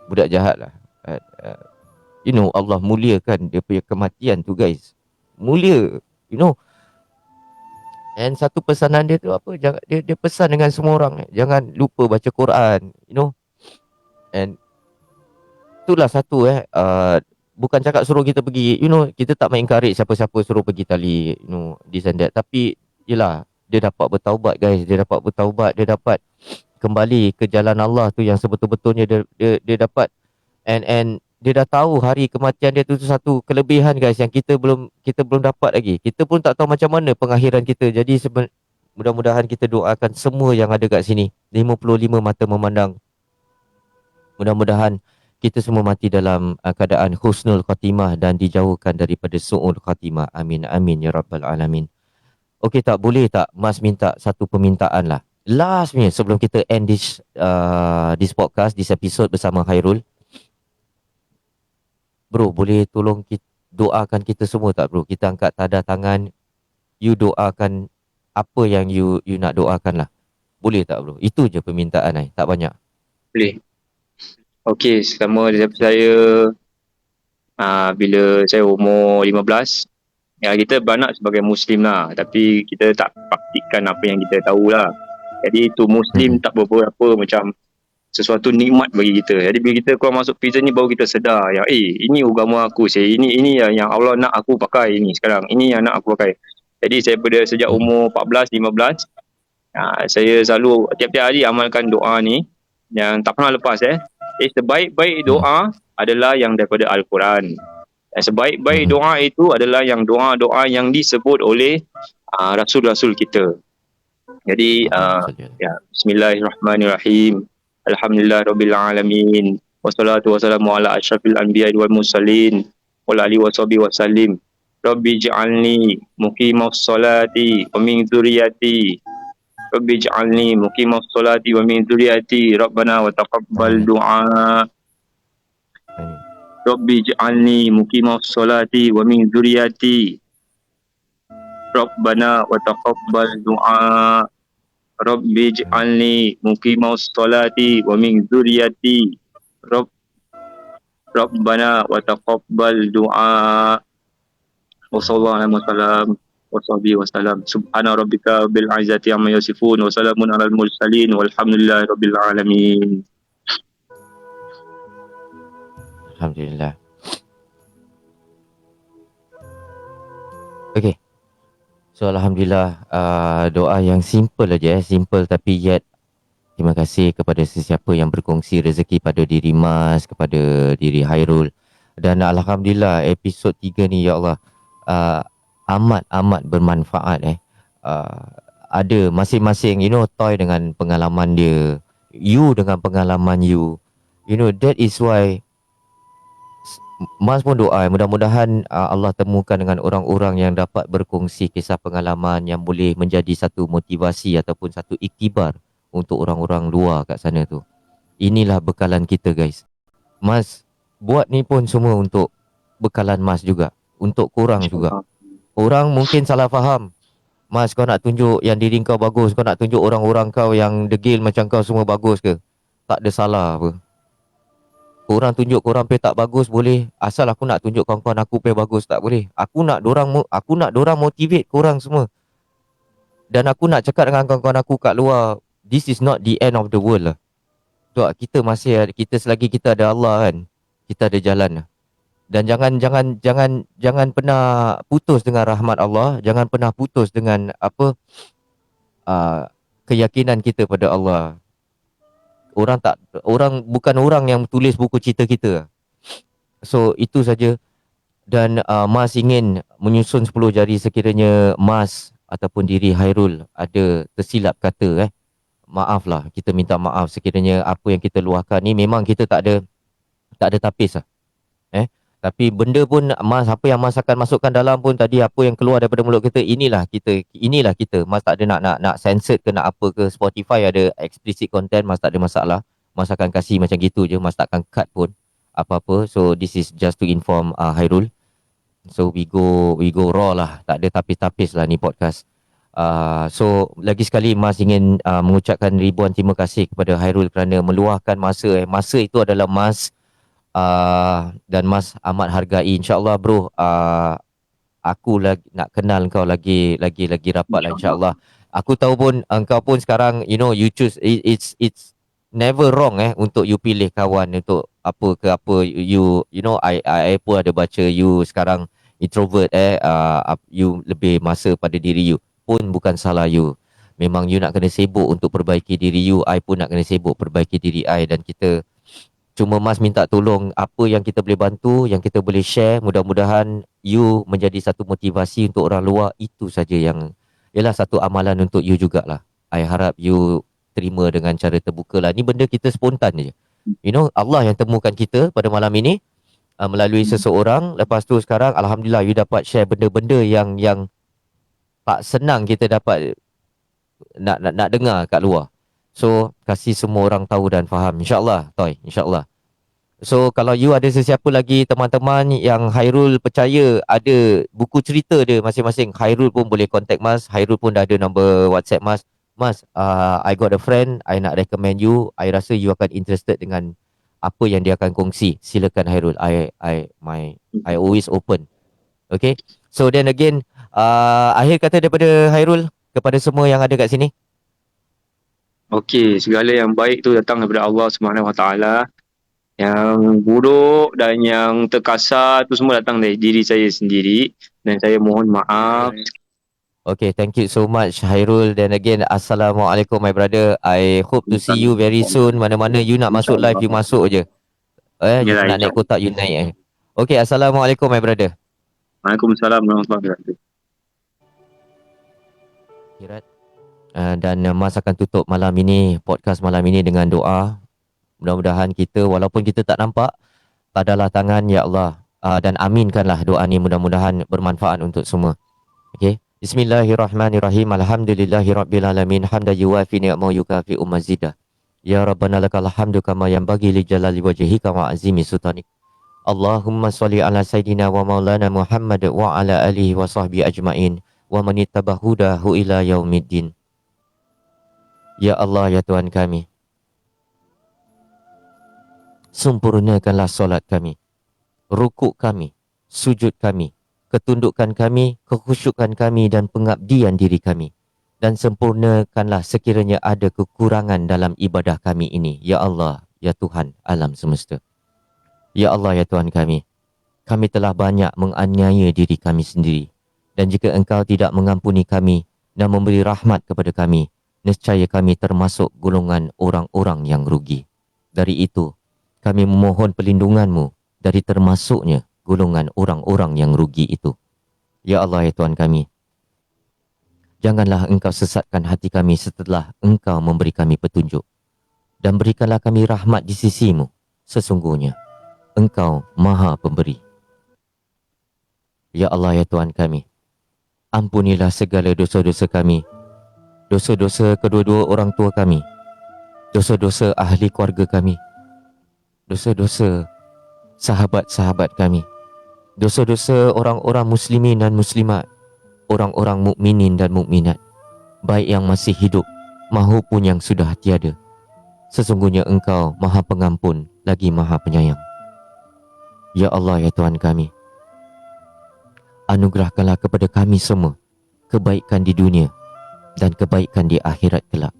budak jahat lah. You know, Allah muliakan dia punya kematian tu guys. Mulia, you know. And satu pesanan dia tu apa? Dia pesan dengan semua orang, jangan lupa baca Quran, you know. And itulah satu bukan cakap suruh kita pergi, you know, kita tak main encourage siapa-siapa suruh pergi tali, you know, this and that. Tapi yelah, dia dapat bertaubat guys, dia dapat kembali ke jalan Allah tu yang sebetul-betulnya dia dapat, and dia dah tahu hari kematian dia tu satu kelebihan guys yang kita belum dapat lagi. Kita pun tak tahu macam mana pengakhiran kita. Jadi mudah-mudahan kita doakan semua yang ada kat sini, 55 mata memandang, mudah-mudahan kita semua mati dalam keadaan husnul khatimah dan dijauhkan daripada su'ul khatimah. Amin amin ya rabbal alamin. Okey, tak boleh tak Mas minta satu permintaan lah. Last punya sebelum kita end this podcast, this episode bersama Hairul. Bro, boleh tolong doakan kita semua tak bro? Kita angkat tanda tangan, you doakan apa yang you nak doakan lah. Boleh tak bro? Itu je permintaan tak banyak. Boleh. Okey, selama saya bila saya umur 15, ya kita beranak sebagai Muslim lah, tapi kita tak praktikkan apa yang kita tahu lah. Jadi itu Muslim tak berapa macam sesuatu nikmat bagi kita. Jadi bila kita keluar masuk prison ni baru kita sedar yang ini agama aku, ini yang Allah nak aku pakai ini sekarang. Ini yang nak aku pakai. Jadi saya sejak umur 14, 15 saya selalu tiap-tiap hari amalkan doa ni yang tak pernah lepas sebaik-baik doa adalah yang daripada Al-Quran. Dan sebaik-baik doa itu adalah yang doa-doa yang disebut oleh rasul-rasul kita. Jadi bismillahirrahmanirrahim. Alhamdulillahirabbil alamin. Wassalatu wassalamu ala asyrafil anbiya'i wal mursalin wa alihi washabihi wasallim. Rabbi ij'alni muqimas sholati wa min dzurriyyati. Rabbi ij'alni muqimas sholati wa min dzurriyyati. Rabbana wa taqabbal du'a. Rabbi ij'alni muqimas sholati wa min dzurriyyati. Rabbana wa taqabbal du'a. Rabbi ij'alni muqimas sholati wa min dzurriyyati. Rabbana wa taqabbal du'a. Wa sallallahu alaihi wasallam wa sahbihi wasallam. Subhana rabbika bil izzati amma yasifun wa salamun alal mursalin walhamdulillahi rabbil alamin. Alhamdulillah. Okay. So Alhamdulillah, doa yang simple aja, simple tapi yet terima kasih kepada sesiapa yang berkongsi rezeki pada diri Mas, kepada diri Hairul. Dan Alhamdulillah episod 3 ni ya Allah amat bermanfaat ada masing-masing, you know, Toy dengan pengalaman dia, you dengan pengalaman you know, that is why Mas pun doa mudah-mudahan Allah temukan dengan orang-orang yang dapat berkongsi kisah pengalaman yang boleh menjadi satu motivasi ataupun satu iktibar untuk orang-orang luar kat sana tu. Inilah bekalan kita guys. Mas buat ni pun semua untuk bekalan Mas juga, untuk korang juga. Orang mungkin salah faham. Mas, kau nak tunjuk yang diri kau bagus, kau nak tunjuk orang-orang kau yang degil macam kau semua bagus ke? tak ada salah apa. Korang tunjuk korang pay tak bagus boleh, asal aku nak tunjuk kawan-kawan aku pay bagus tak boleh. Aku nak dorang motivate korang semua. Dan aku nak cakap dengan kawan-kawan aku kat luar, this is not the end of the world lah. Tak, kita selagi kita ada Allah kan, kita ada jalan lah. Dan jangan pernah putus dengan rahmat Allah, jangan pernah putus dengan keyakinan kita pada Allah. Bukan orang yang tulis buku cerita kita. So itu saja. Dan Mas ingin menyusun 10 jari sekiranya Mas ataupun diri Hairul ada tersilap kata maaflah, kita minta maaf sekiranya apa yang kita luahkan ni memang kita tak ada tapis lah. Tapi benda pun Mas, apa yang Mas akan masukkan dalam pun tadi, apa yang keluar daripada mulut kita, inilah kita. Mas tak ada nak censored ke nak apa ke. Spotify ada explicit content, Mas tak ada masalah. Mas akan kasih macam gitu je, Mas takkan cut pun apa-apa. So this is just to inform Hairul. So we go raw lah, tak ada tapis-tapis lah ni podcast. So lagi sekali Mas ingin mengucapkan ribuan terima kasih kepada Hairul kerana meluahkan masa. Masa itu adalah Mas, dan Mas amat hargai. InsyaAllah bro, aku lagi nak kenal kau lagi rapat lah insyaAllah. Aku tahu pun engkau pun sekarang, you choose, it's never wrong untuk you pilih kawan untuk apa, I pun ada baca you sekarang introvert, you lebih masa pada diri you, pun bukan salah you. Memang you nak kena sibuk untuk perbaiki diri you, I pun nak kena sibuk perbaiki diri I. Dan kita cuma Mas minta tolong apa yang kita boleh bantu, yang kita boleh share, mudah-mudahan you menjadi satu motivasi untuk orang luar. Itu saja yang ialah satu amalan untuk you jugalah. I harap you terima dengan cara terbuka lah. Ni benda kita spontan je. Allah yang temukan kita pada malam ini melalui seseorang. Lepas tu sekarang alhamdulillah you dapat share benda-benda yang tak senang kita dapat nak dengar kat luar. So, kasih semua orang tahu dan faham. InsyaAllah, Toy. InsyaAllah. So, kalau you ada sesiapa lagi teman-teman yang Hairul percaya ada buku cerita dia masing-masing, Hairul pun boleh contact Mas. Hairul pun dah ada nombor WhatsApp Mas. Mas, I got a friend, I nak recommend you. I rasa you akan interested dengan apa yang dia akan kongsi. Silakan Hairul. I always open. Okay? So, then again, akhir kata daripada Hairul kepada semua yang ada kat sini. Okey, segala yang baik tu datang daripada Allah Subhanahu Wa Taala. Yang buruk dan yang terkasar tu semua datang dari diri saya sendiri, dan saya mohon maaf. Okay, thank you so much Hairul. Then again, Assalamualaikum my brother. I hope to see you very soon. Mana-mana you nak masuk live, you masuk je. You nak naik kotak, you naik. Okay, Assalamualaikum my brother. Waalaikumsalam warahmatullahi wabarakatuh. Dan Mas akan tutup malam ini, podcast malam ini dengan doa. Mudah-mudahan kita, walaupun kita tak nampak, tadalah tangan ya Allah, dan aminkanlah doa ni, mudah-mudahan bermanfaat untuk semua. Okay. Bismillahirrahmanirrahim. Alhamdulillahirabbil alamin, hamdan yuwafi ni'mahu yukafi'u mazidah. Ya Rabbana lakal hamdu kama yanbaghi li jalali wajhika wa azimi sultanik. Allahumma shalli ala sayidina wa maulana Muhammad wa ala alihi wa sahbihi ajmain wa man ittabahudahu ila yaumiddin. Ya Allah, ya Tuhan kami, sempurnakanlah solat kami, rukuk kami, sujud kami, ketundukan kami, kekhusyukan kami dan pengabdian diri kami. Dan sempurnakanlah sekiranya ada kekurangan dalam ibadah kami ini. Ya Allah, ya Tuhan alam semesta. Ya Allah, ya Tuhan kami telah banyak menganiaya diri kami sendiri. Dan jika Engkau tidak mengampuni kami dan memberi rahmat kepada kami, nescaya kami termasuk golongan orang-orang yang rugi. Dari itu, kami memohon perlindungan-Mu dari termasuknya golongan orang-orang yang rugi itu. Ya Allah, ya Tuhan kami, janganlah Engkau sesatkan hati kami setelah Engkau memberi kami petunjuk. Dan berikanlah kami rahmat di sisi-Mu. Sesungguhnya, Engkau Maha Pemberi. Ya Allah, ya Tuhan kami, ampunilah segala dosa-dosa kami, dosa-dosa kedua-dua orang tua kami, dosa-dosa ahli keluarga kami, dosa-dosa sahabat-sahabat kami, dosa-dosa orang-orang muslimin dan muslimat, orang-orang mukminin dan mukminat, baik yang masih hidup maupun yang sudah tiada. Sesungguhnya Engkau Maha Pengampun lagi Maha Penyayang. Ya Allah, ya Tuhan kami, anugerahkanlah kepada kami semua kebaikan di dunia dan kebaikan di akhirat kelak.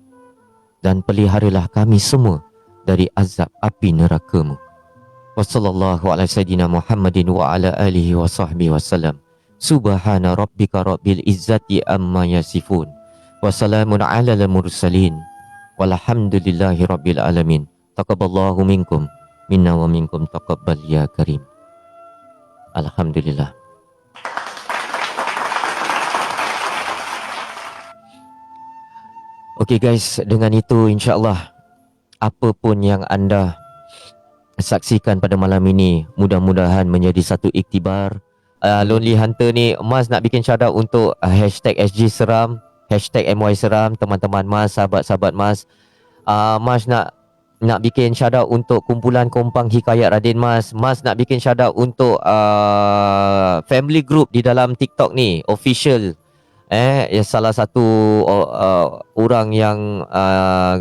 Dan peliharalah kami semua dari azab api neraka-Mu. Wa sallallahu ala sayyidina Muhammadin wa ala alihi wa sahbihi wasallam. Subhana rabbika rabbil izzati amma yasifun. Wa salamun ala al-mursalin. Walhamdulillahi rabbil alamin. Taqabbalallahu minkum minna wa minkum taqabbal ya karim. Alhamdulillah. Okey guys, dengan itu insya-Allah apa pun yang anda saksikan pada malam ini mudah-mudahan menjadi satu iktibar. Lonely Hunter ni, Mas nak bikin shout out untuk hashtag SG Seram, hashtag MY Seram, teman-teman Mas, sahabat-sahabat Mas. Mas nak bikin shout out untuk kumpulan Kompang Hikayat Radin Mas. Mas nak bikin shout out untuk family group di dalam TikTok ni, official. Salah satu orang yang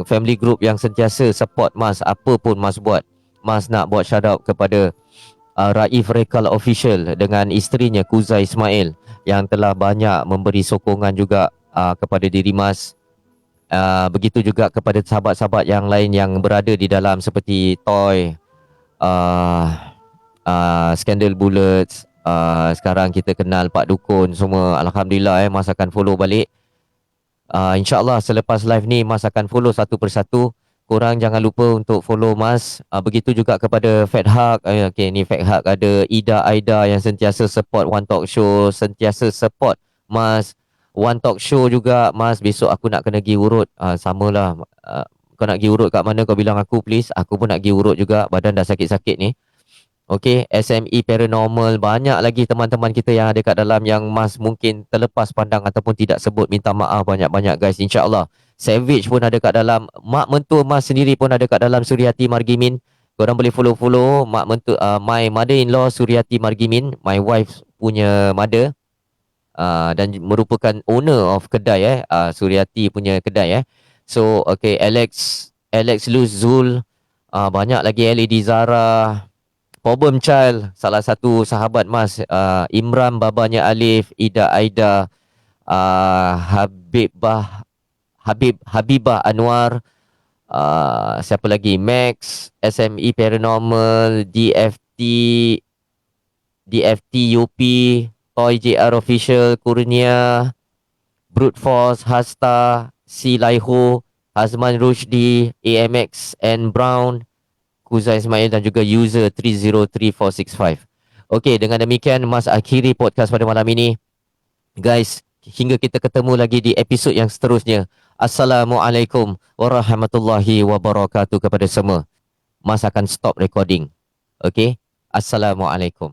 family group yang sentiasa support Mas apa pun Mas buat. Mas nak buat shout out kepada Raif Rekal Official dengan isterinya Kuza Ismail yang telah banyak memberi sokongan juga kepada diri Mas. Begitu juga kepada sahabat-sahabat yang lain yang berada di dalam seperti Toy, Scandal Bullets. Sekarang kita kenal Pak Dukun semua. Alhamdulillah Mas akan follow balik. InsyaAllah selepas live ni Mas akan follow satu persatu. Korang jangan lupa untuk follow Mas. Begitu juga kepada Fat Haq. Okay, ni Fat Haq ada Ida Aida yang sentiasa support One Talk Show, sentiasa support Mas. One Talk Show juga Mas, besok aku nak kena pergi urut. Samalah. Kau nak pergi urut kat mana kau bilang aku please. Aku pun nak pergi urut juga, badan dah sakit-sakit ni. Okey, SME Paranormal, banyak lagi teman-teman kita yang ada kat dalam yang Mas mungkin terlepas pandang ataupun tidak sebut, minta maaf banyak-banyak guys, insya-Allah. Savage pun ada kat dalam, mak mentua Mas sendiri pun ada kat dalam, Suryati Margimin. Korang boleh follow mak mentua, my mother-in-law Suryati Margimin, my wife punya mother, dan merupakan owner of kedai Suryati punya kedai So okay, Alex Luzul, banyak lagi LED Zara, Problem Child, salah satu sahabat Mas, Imran babanya Alif, Ida Aida, Habibah Anwar, siapa lagi, Max, SME Paranormal, DFT UP, Toy JR Official, Kurnia, Brute Force, Hasta, C Laiho, Hazman Rushdie, AMX and Brown, Kuza Ismail dan juga user 303465. Okey, dengan demikian Mas akhiri podcast pada malam ini. Guys, hingga kita ketemu lagi di episod yang seterusnya. Assalamualaikum warahmatullahi wabarakatuh kepada semua. Mas akan stop recording. Okey? Assalamualaikum.